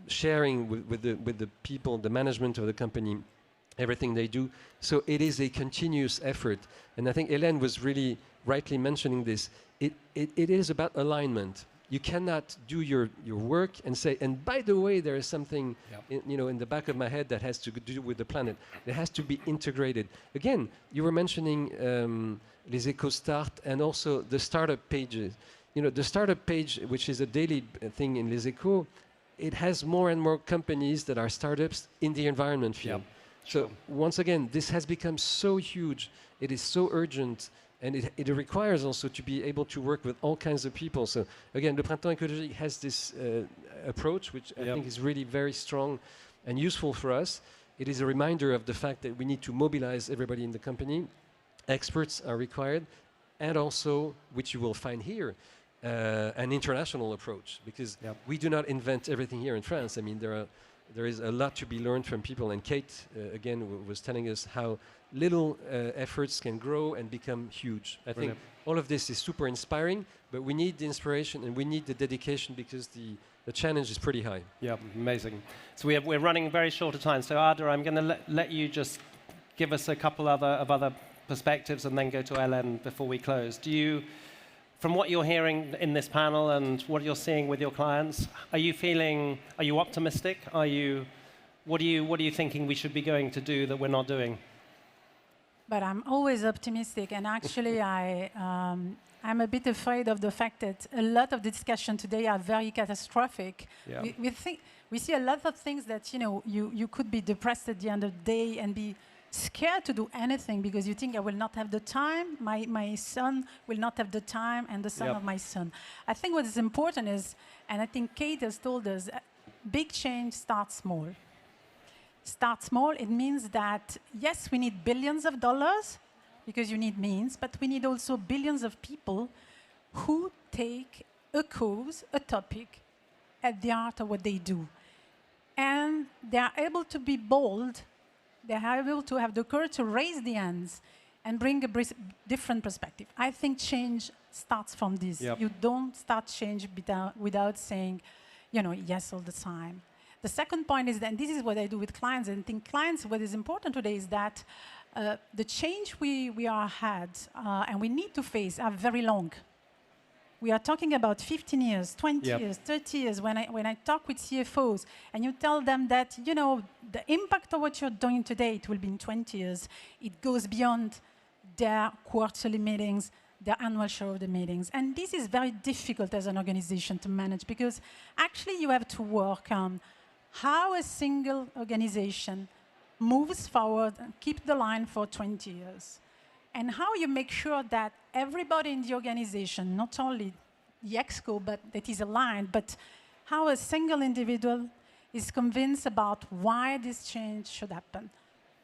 sharing with the people, the management of the company, everything they do. So it is a continuous effort. And I think Helene was really rightly mentioning this. It is about alignment. You cannot do your work and say, and by the way, there is something in the back of my head that has to do with the planet. It has to be integrated. Again, you were mentioning Les Échos Start and also the startup pages. The startup page, which is a daily thing in Les Échos, it has more and more companies that are startups in the environment field. So once again, this has become so huge. It is so urgent. And it requires also to be able to work with all kinds of people. So again, the Printemps Ecologique has this approach, which I think is really very strong and useful for us. It is a reminder of the fact that we need to mobilize everybody in the company. Experts are required. And also, which you will find here, an international approach. Because we do not invent everything here in France. I mean, there is a lot to be learned from people. And Kate, again, was telling us how little efforts can grow and become huge. I think all of this is super inspiring, but we need the inspiration and we need the dedication because the challenge is pretty high. Yeah, amazing. So we're running very short of time. So Ada, I'm going to let you just give us a couple of other perspectives and then go to Helene before we close. From what you're hearing in this panel and what you're seeing with your clients, are you optimistic? What are you thinking we should be going to do that we're not doing? But I'm always optimistic, and actually I'm a bit afraid of the fact that a lot of the discussion today are very catastrophic. Yeah. We see a lot of things that you could be depressed at the end of the day and be scared to do anything because you think I will not have the time, my son will not have the time, and the son of my son. I think what is important is, and I think Kate has told us, big change starts small. start small. It means that, yes, we need billions of dollars because you need means, but we need also billions of people who take a cause, a topic, at the heart of what they do. And they are able to be bold. They are able to have the courage to raise the hands and bring a different perspective. I think change starts from this. Yep. You don't start change without saying, yes all the time. The second point is that, and this is what I do with clients, and I think clients, what is important today is that the change we are had and we need to face are very long. We are talking about 15 years, 20 years, 30 years. When I talk with CFOs and you tell them that, the impact of what you're doing today, it will be in 20 years. It goes beyond their quarterly meetings, their annual shareholder meetings. And this is very difficult as an organization to manage because actually you have to work on how a single organization moves forward and keep the line for 20 years. And how you make sure that everybody in the organization, not only the exco, but that is aligned, but how a single individual is convinced about why this change should happen,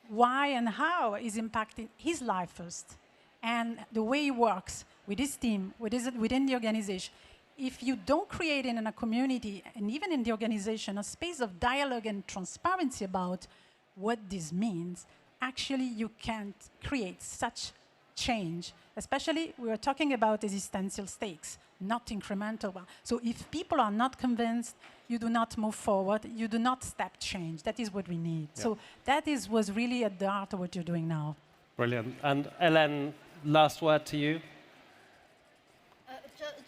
why and how is impacting his life first, and the way he works with his team, within the organization. If you don't create in a community, and even in the organization, a space of dialogue and transparency about what this means, actually you can't create such change. Especially, we are talking about existential stakes, not incremental one. So if people are not convinced, you do not move forward, you do not step change. That is what we need. Yeah. So that was really at the heart of what you're doing now. Brilliant. And Helene, last word to you.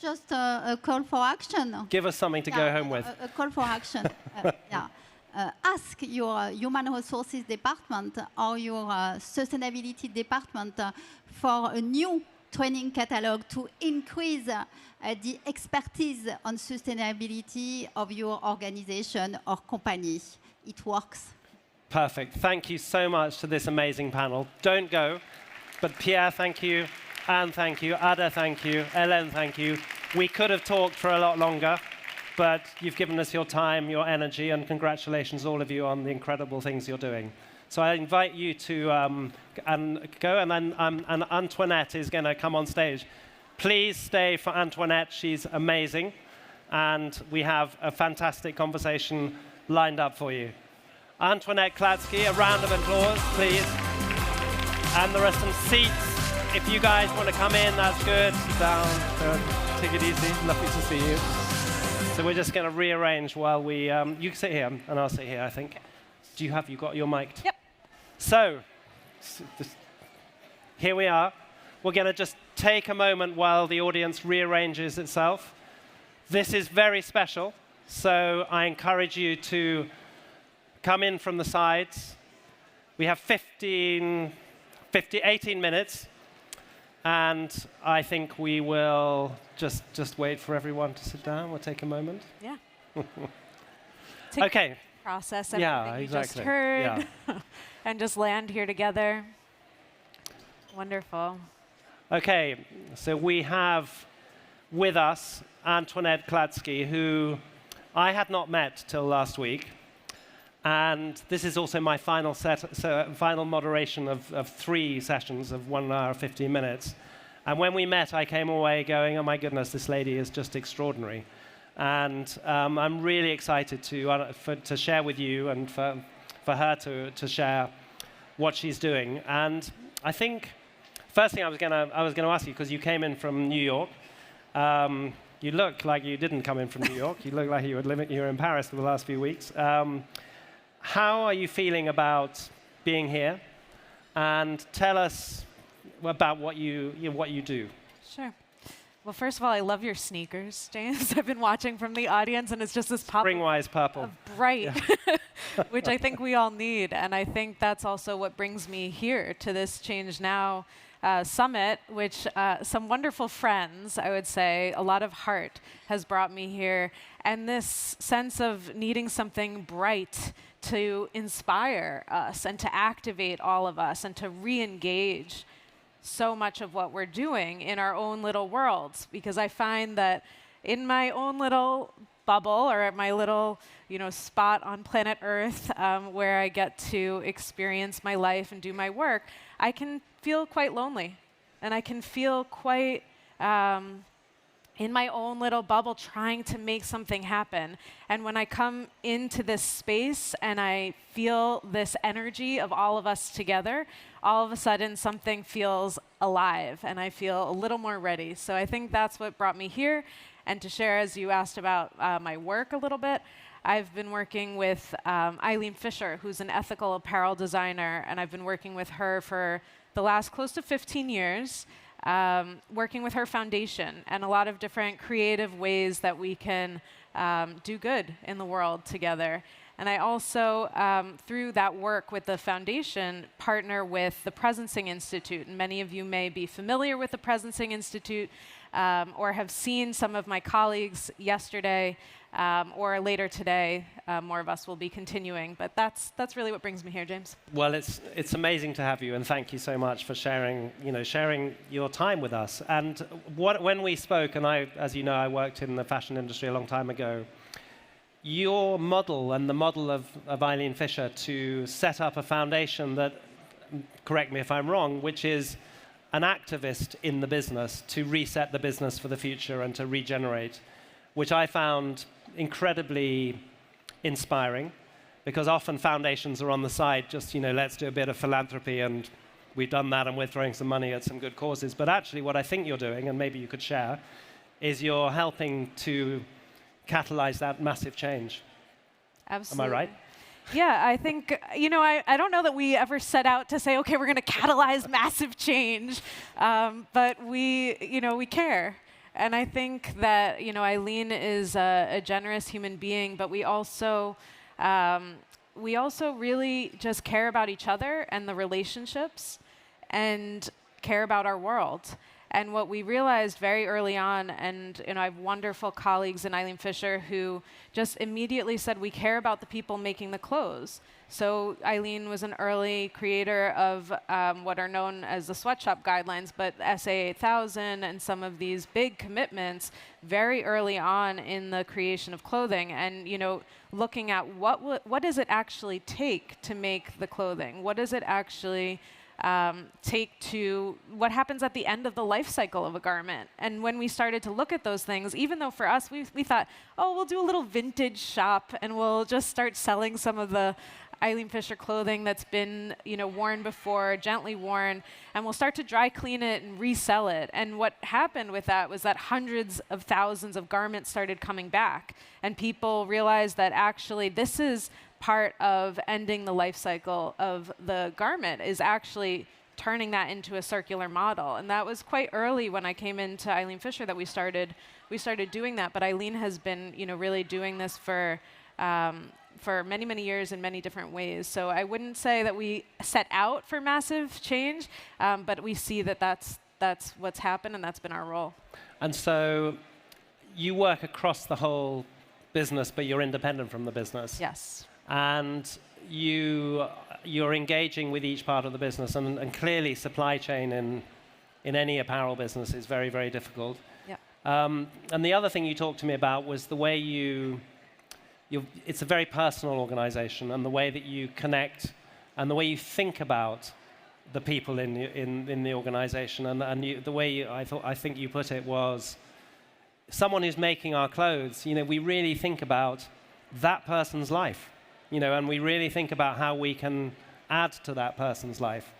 Just a call for action. Give us something to go home with. A call for action. Ask your human resources department or your sustainability department for a new training catalog to increase the expertise on sustainability of your organization or company. It works. Perfect. Thank you so much to this amazing panel. Don't go, but Pierre, thank you. Anne, thank you. Ada, thank you. Helene, thank you. We could have talked for a lot longer, but you've given us your time, your energy, and congratulations, all of you, on the incredible things you're doing. So I invite you to go, and then and Antoinette is going to come on stage. Please stay for Antoinette. She's amazing, and we have a fantastic conversation lined up for you. Antoinette Klatzky, a round of applause, please. And there are some seats. If you guys want to come in, that's good. Sit down. Take it easy. Lovely to see you. So we're just going to rearrange while we... you can sit here, and I'll sit here, I think. You got your mic? Yep. So, here we are. We're going to just take a moment while the audience rearranges itself. This is very special, so I encourage you to come in from the sides. We have 18 minutes. And I think we will just wait for everyone to sit down. We'll take a moment. Yeah. Okay. Process everything you just heard and just land here together. Wonderful. Okay, so we have with us Antoinette Klatzky, who I had not met till last week. And this is also my final final moderation of 3 sessions of 1 hour, 15 minutes. And when we met, I came away going, oh my goodness, this lady is just extraordinary. And I'm really excited to share with you and for her to share what she's doing. And I think, first thing I was going to ask you, because you came in from New York. You look like you didn't come in from New York. You look like you were in Paris for the last few weeks. How are you feeling about being here? And tell us about what you do. Sure. Well, first of all, I love your sneakers, James. I've been watching from the audience, and it's just this pop. Springwise purple. Bright, which I think we all need. And I think that's also what brings me here to this Change Now summit, which some wonderful friends, I would say, a lot of heart has brought me here. And this sense of needing something bright to inspire us and to activate all of us and to re-engage so much of what we're doing in our own little worlds. Because I find that in my own little bubble or at my little spot on planet Earth where I get to experience my life and do my work, I can feel quite lonely. And I can feel quite in my own little bubble trying to make something happen. And when I come into this space and I feel this energy of all of us together, all of a sudden something feels alive and I feel a little more ready. So I think that's what brought me here. And to share, as you asked about my work a little bit, I've been working with Eileen Fisher, who's an ethical apparel designer, and I've been working with her for the last close to 15 years. Working with her foundation and a lot of different creative ways that we can do good in the world together. And I also, through that work with the foundation, partner with the Presencing Institute. And many of you may be familiar with the Presencing Institute or have seen some of my colleagues yesterday or later today. More of us will be continuing. But that's really what brings me here, James. Well, it's amazing to have you, and thank you so much for sharing your time with us. And when we spoke, and as you know, I worked in the fashion industry a long time ago, your model and the model of Eileen Fisher to set up a foundation that, correct me if I'm wrong, which is an activist in the business to reset the business for the future and to regenerate, which I found incredibly inspiring, because often foundations are on the side, just, let's do a bit of philanthropy and we've done that and we're throwing some money at some good causes. But actually what I think you're doing, and maybe you could share, is you're helping to catalyze that massive change. Absolutely. Am I right? Yeah, I think, I don't know that we ever set out to say, okay, we're going to catalyze massive change, but we care. And I think that, Eileen is a generous human being, but we also really just care about each other and the relationships and care about our world. And what we realized very early on, and I have wonderful colleagues in Eileen Fisher who just immediately said, we care about the people making the clothes. So Eileen was an early creator of what are known as the sweatshop guidelines, but SA 8000 and some of these big commitments very early on in the creation of clothing. And looking at what does it actually take to make the clothing? What does it actually take to what happens at the end of the life cycle of a garment? And when we started to look at those things, even though for us we thought, oh, we'll do a little vintage shop and we'll just start selling some of the Eileen Fisher clothing that's been worn before, gently worn, and we'll start to dry clean it and resell it. And what happened with that was that hundreds of thousands of garments started coming back, and people realized that actually this is part of ending the life cycle of the garment, is actually turning that into a circular model. And that was quite early when I came into Eileen Fisher that we started doing that. But Eileen has been really doing this for many, many years in many different ways. So I wouldn't say that we set out for massive change, but we see that that's what's happened, and that's been our role. And so you work across the whole business, but you're independent from the business. Yes. And you're engaging with each part of the business, and clearly supply chain in any apparel business is very, very difficult. Yeah. And the other thing you talked to me about was the way it's a very personal organization, and the way that you connect and the way you think about the people in the organization. And the way I think you put it was, someone who's making our clothes, we really think about that person's life, and we really think about how we can add to that person's life.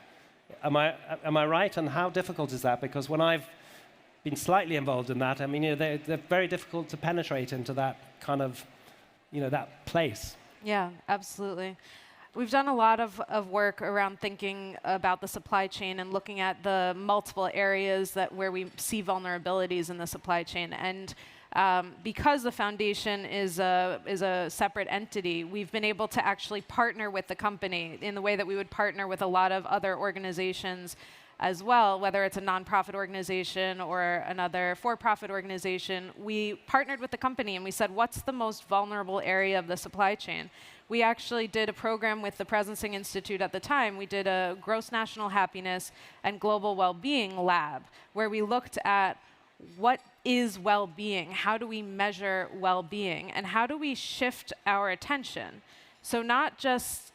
Am I right? And how difficult is that? Because when I've been slightly involved in that, they're very difficult to penetrate into that kind of, that place. Yeah, absolutely. We've done a lot of work around thinking about the supply chain and looking at the multiple areas where we see vulnerabilities in the supply chain. And because the foundation is a separate entity, we've been able to actually partner with the company in the way that we would partner with a lot of other organizations as well, whether it's a nonprofit organization or another for-profit organization. We partnered with the company and we said, what's the most vulnerable area of the supply chain? We actually did a program with the Presencing Institute at the time. We did a gross national happiness and global well-being lab, where we looked at what is well-being? How do we measure well-being? And how do we shift our attention? So not just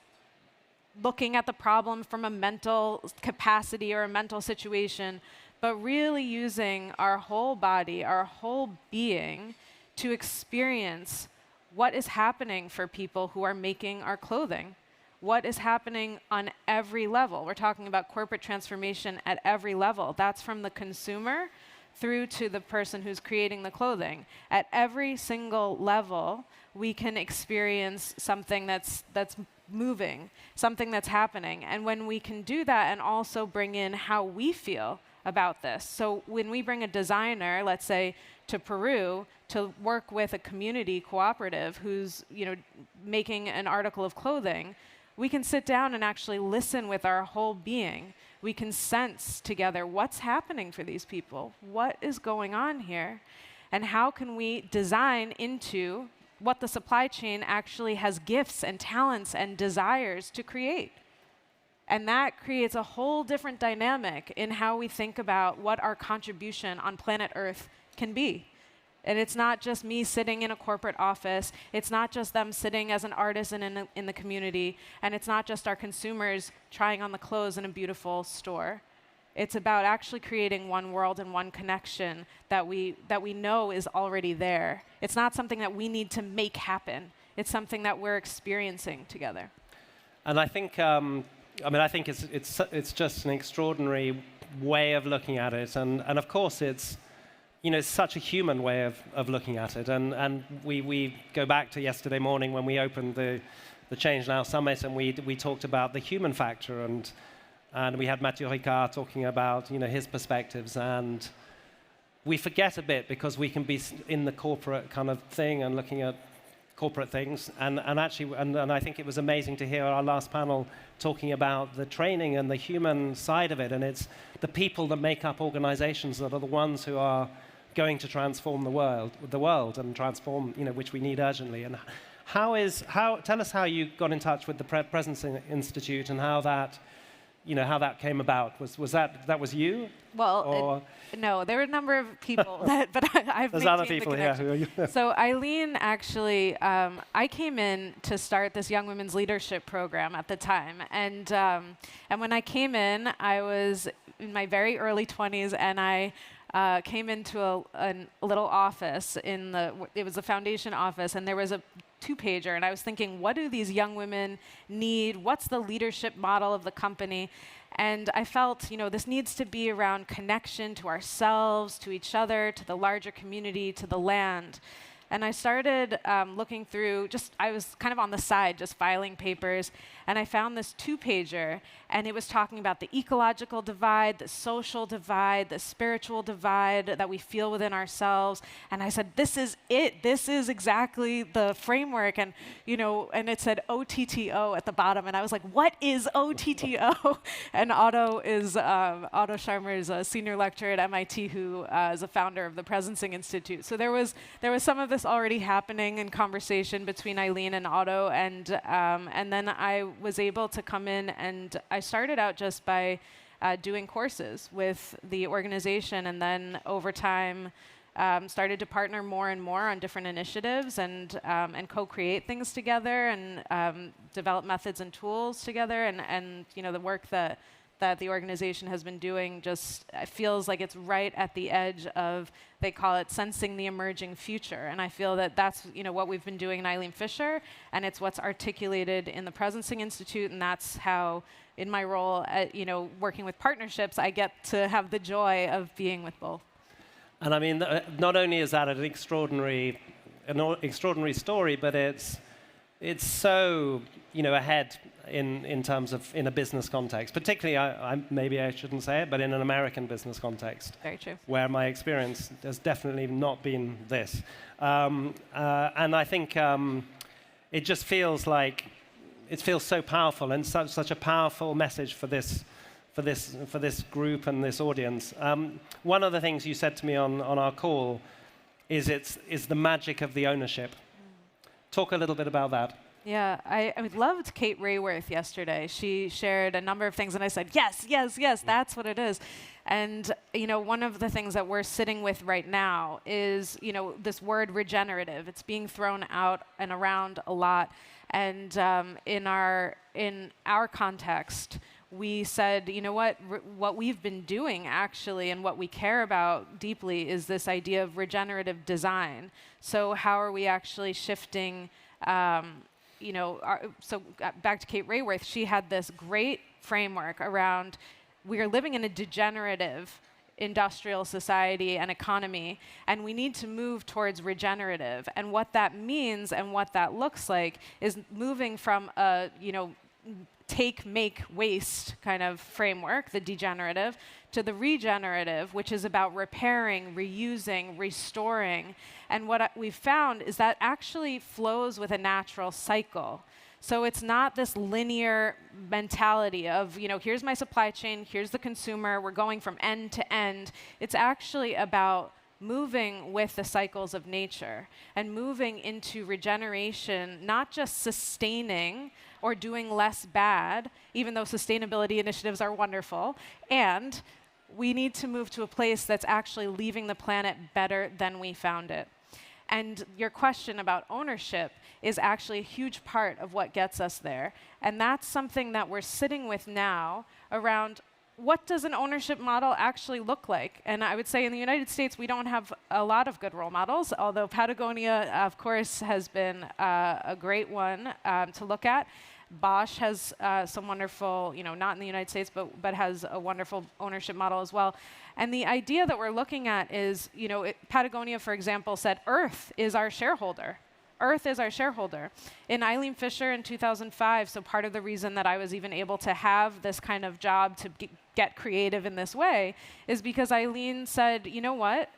looking at the problem from a mental capacity or a mental situation, but really using our whole body, our whole being to experience what is happening for people who are making our clothing. What is happening on every level? We're talking about corporate transformation at every level. That's from the consumer through to the person who's creating the clothing. At every single level, we can experience something that's moving, something that's happening. And when we can do that and also bring in how we feel about this. So when we bring a designer, let's say, to Peru to work with a community cooperative who's making an article of clothing, we can sit down and actually listen with our whole being. We can sense together what's happening for these people, what is going on here, and how can we design into what the supply chain actually has gifts and talents and desires to create. And that creates a whole different dynamic in how we think about what our contribution on planet Earth can be. And it's not just me sitting in a corporate office. It's not just them sitting as an artisan in the community. And it's not just our consumers trying on the clothes in a beautiful store. It's about actually creating one world and one connection that we know is already there. It's not something that we need to make happen. It's something that we're experiencing together. And I think, I think it's just an extraordinary way of looking at it. And of course, it's such a human way of looking at it. And we go back to yesterday morning when we opened the Change Now Summit, and we talked about the human factor, and we had Mathieu Ricard talking about his perspectives, and we forget a bit because we can be in the corporate kind of thing and looking at corporate things, and I think it was amazing to hear our last panel talking about the training and the human side of it, and it's the people that make up organizations that are the ones who are going to transform the world and transform, which we need urgently. And tell us how you got in touch with the Presence Institute and how that came about. Was that you? Well, no, there were a number of people, but I've There's maintained other people, the connection. yeah. So Eileen actually, I came in to start this Young Women's Leadership program at the time, and when I came in, I was in my very early 20s, and I came into a little office it was a foundation office, and there was a 2-pager, and I was thinking, what do these young women need? What's the leadership model of the company? And I felt, this needs to be around connection to ourselves, to each other, to the larger community, to the land. And I started looking through, I was kind of on the side, just filing papers, and I found this 2-pager, and it was talking about the ecological divide, the social divide, the spiritual divide that we feel within ourselves. And I said, this is it. This is exactly the framework. And, and it said OTTO at the bottom. And I was like, what is OTTO? And Otto Scharmer is a senior lecturer at MIT who is a founder of the Presencing Institute. So there was some of this already happening in conversation between Eileen and Otto. And then I was able to come in, and I started out just by doing courses with the organization, and then over time started to partner more and more on different initiatives and co-create things together and develop methods and tools together. And the work that the organization has been doing just feels like it's right at the edge of, they call it sensing the emerging future. And I feel that that's what we've been doing in Eileen Fisher, and it's what's articulated in the Presencing Institute, and that's how, in my role at working with partnerships, I get to have the joy of being with both. And I mean, not only is that an extraordinary story, but it's so ahead in terms of in a business context, particularly maybe I shouldn't say it, but in an American business context. Very true. Where my experience has definitely not been this, and I think it just feels like it feels so powerful and such a powerful message for this group and this audience. One of the things you said to me on our call is the magic of the ownership. Talk a little bit about that. Yeah, I loved Kate Rayworth yesterday. She shared a number of things, and I said, yes, that's what it is. And one of the things that we're sitting with right now is this word regenerative. It's being thrown out and around a lot. And in our context, we said, what we've been doing actually, and what we care about deeply, is this idea of regenerative design. So how are we actually shifting? So back to Kate Raworth, she had this great framework around we are living in a degenerative industrial society and economy, and we need to move towards regenerative. And what that means and what that looks like is moving from a take, make, waste kind of framework, the degenerative, to the regenerative, which is about repairing, reusing, restoring. And what we've found is that actually flows with a natural cycle. So it's not this linear mentality of, here's my supply chain, here's the consumer, we're going from end to end. It's actually about moving with the cycles of nature and moving into regeneration, not just sustaining or doing less bad, even though sustainability initiatives are wonderful. And we need to move to a place that's actually leaving the planet better than we found it. And your question about ownership is actually a huge part of what gets us there. And that's something that we're sitting with now around what does an ownership model actually look like? And I would say in the United States, we don't have a lot of good role models, although Patagonia, of course, has been a great one to look at. Bosch has some wonderful, not in the United States, but has a wonderful ownership model as well. And the idea that we're looking at is, Patagonia, for example, said Earth is our shareholder. Earth is our shareholder. In Eileen Fisher in 2005, so part of the reason that I was even able to have this kind of job to get creative in this way is because Eileen said, you know what?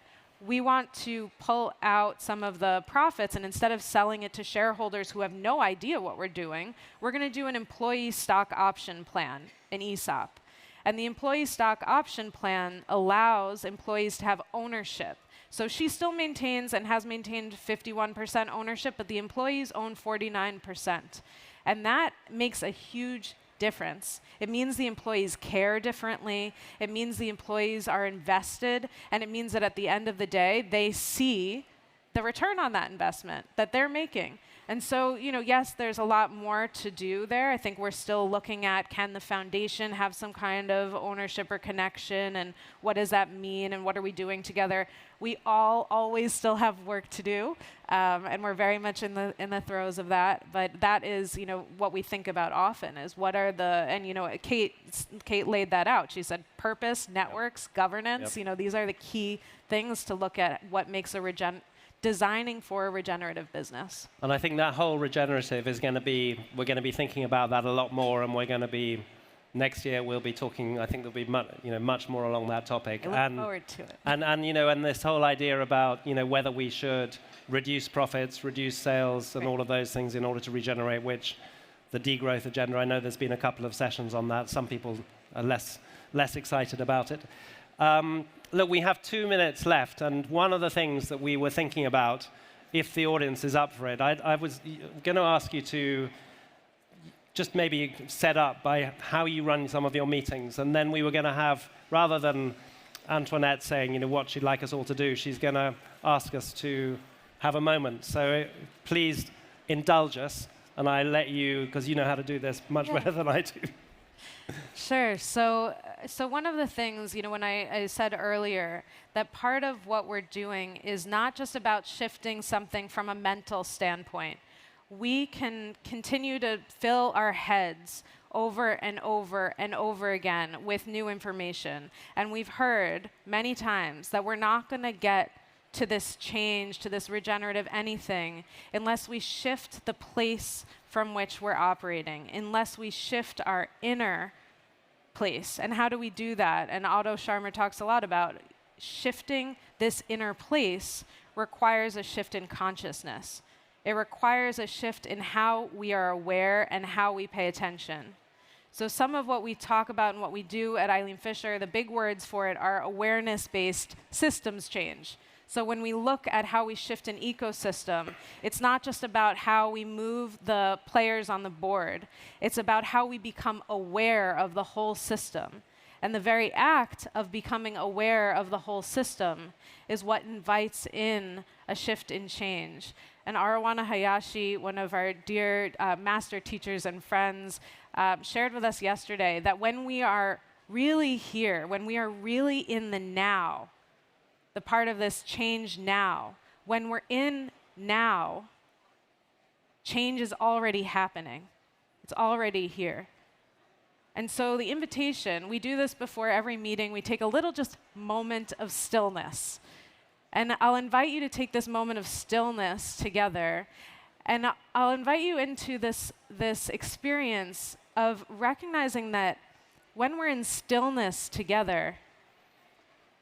We want to pull out some of the profits, and instead of selling it to shareholders who have no idea what we're doing, we're going to do an employee stock option plan, an ESOP. And the employee stock option plan allows employees to have ownership. So she still maintains and has maintained 51% ownership, but the employees own 49%. And that makes a huge difference. It means the employees care differently. It means the employees are invested. And it means that at the end of the day, they see the return on that investment that they're making. And so, yes, there's a lot more to do there. I think we're still looking at, can the foundation have some kind of ownership or connection, and what does that mean, and what are we doing together? We all always still have work to do, and we're very much in the throes of that. But that is, what we think about often is what are the, and Kate laid that out. She said purpose, networks, governance. These are the key things to look at what makes designing for a regenerative business. And I think that whole regenerative is going to be, we're going to be thinking about that a lot more, and we're going to be, next year we'll be talking, I think there'll be much more along that topic. I look forward to it. And this whole idea about, whether we should reduce profits, reduce sales, and all of those things in order to regenerate, which the degrowth agenda, I know there's been a couple of sessions on that. Some people are less excited about it. Look, we have 2 minutes left, and one of the things that we were thinking about, if the audience is up for it, I was going to ask you to just maybe set up by how you run some of your meetings, and then we were going to have, rather than Antoinette saying, what she'd like us all to do, she's going to ask us to have a moment. So please indulge us, and I let you, because you know how to do this much better than I do. Sure. So one of the things, when I said earlier that part of what we're doing is not just about shifting something from a mental standpoint. We can continue to fill our heads over and over and over again with new information. And we've heard many times that we're not going to get to this change, to this regenerative anything, unless we shift the place from which we're operating, unless we shift our inner place. And how do we do that? And Otto Scharmer talks a lot about shifting this inner place requires a shift in consciousness. It requires a shift in how we are aware and how we pay attention. So some of what we talk about and what we do at Eileen Fisher, the big words for it are awareness-based systems change. So when we look at how we shift an ecosystem, it's not just about how we move the players on the board. It's about how we become aware of the whole system. And the very act of becoming aware of the whole system is what invites in a shift in change. And Arawana Hayashi, one of our dear master teachers and friends, shared with us yesterday that when we are really here, when we are really in the now, the part of this change now, when we're in now, change is already happening. It's already here. And so the invitation, we do this before every meeting, we take a little just moment of stillness. And I'll invite you to take this moment of stillness together, and I'll invite you into this experience of recognizing that when we're in stillness together,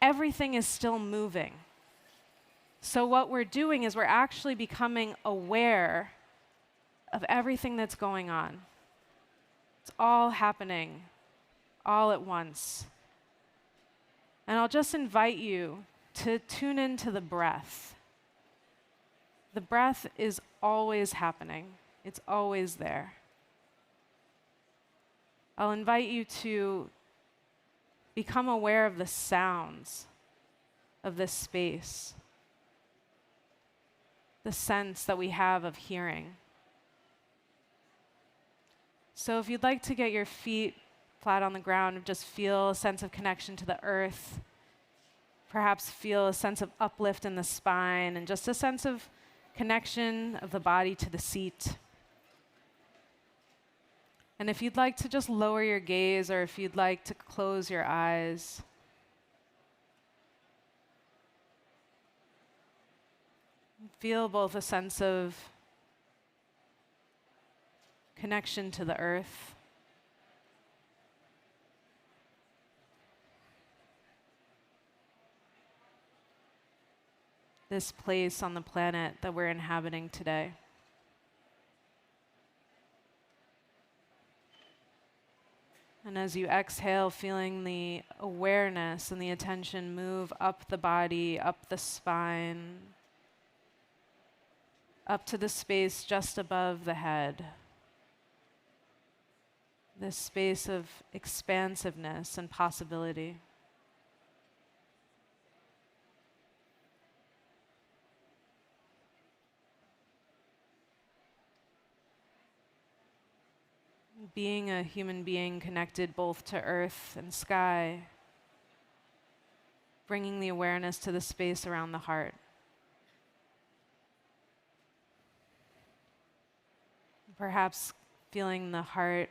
everything is still moving. So what we're doing is we're actually becoming aware of everything that's going on. It's all happening, all at once. And I'll just invite you to tune into the breath. The breath is always happening. It's always there. I'll invite you to become aware of the sounds of this space, the sense that we have of hearing. So if you'd like to get your feet flat on the ground, just feel a sense of connection to the earth, perhaps feel a sense of uplift in the spine, and just a sense of connection of the body to the seat. And if you'd like to just lower your gaze, or if you'd like to close your eyes, feel both a sense of connection to the earth, this place on the planet that we're inhabiting today. And as you exhale, feeling the awareness and the attention move up the body, up the spine, up to the space just above the head. This space of expansiveness and possibility. Being a human being connected both to earth and sky, bringing the awareness to the space around the heart. Perhaps feeling the heart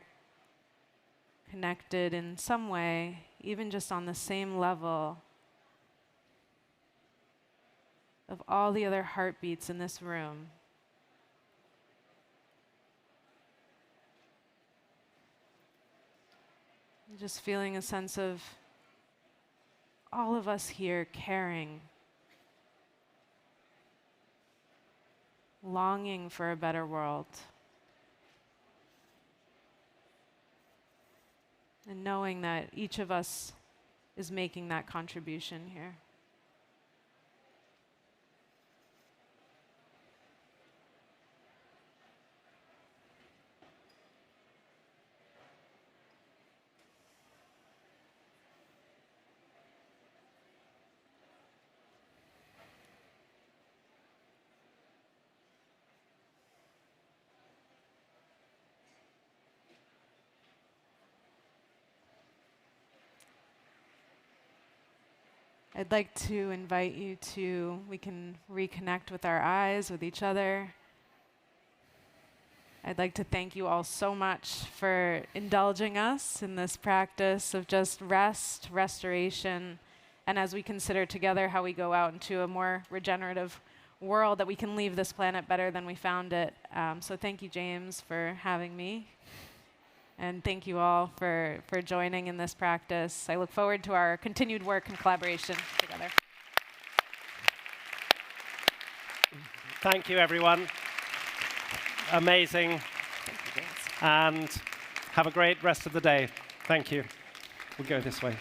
connected in some way, even just on the same level of all the other heartbeats in this room. Just feeling a sense of all of us here caring, longing for a better world. And knowing that each of us is making that contribution here. I'd like to invite you we can reconnect with our eyes, with each other. I'd like to thank you all so much for indulging us in this practice of just rest, restoration, and as we consider together how we go out into a more regenerative world, that we can leave this planet better than we found it. So thank you, James, for having me. And thank you all for joining in this practice. I look forward to our continued work and collaboration together. Thank you, everyone. Amazing. Thank you, James. And have a great rest of the day. Thank you. We'll go this way.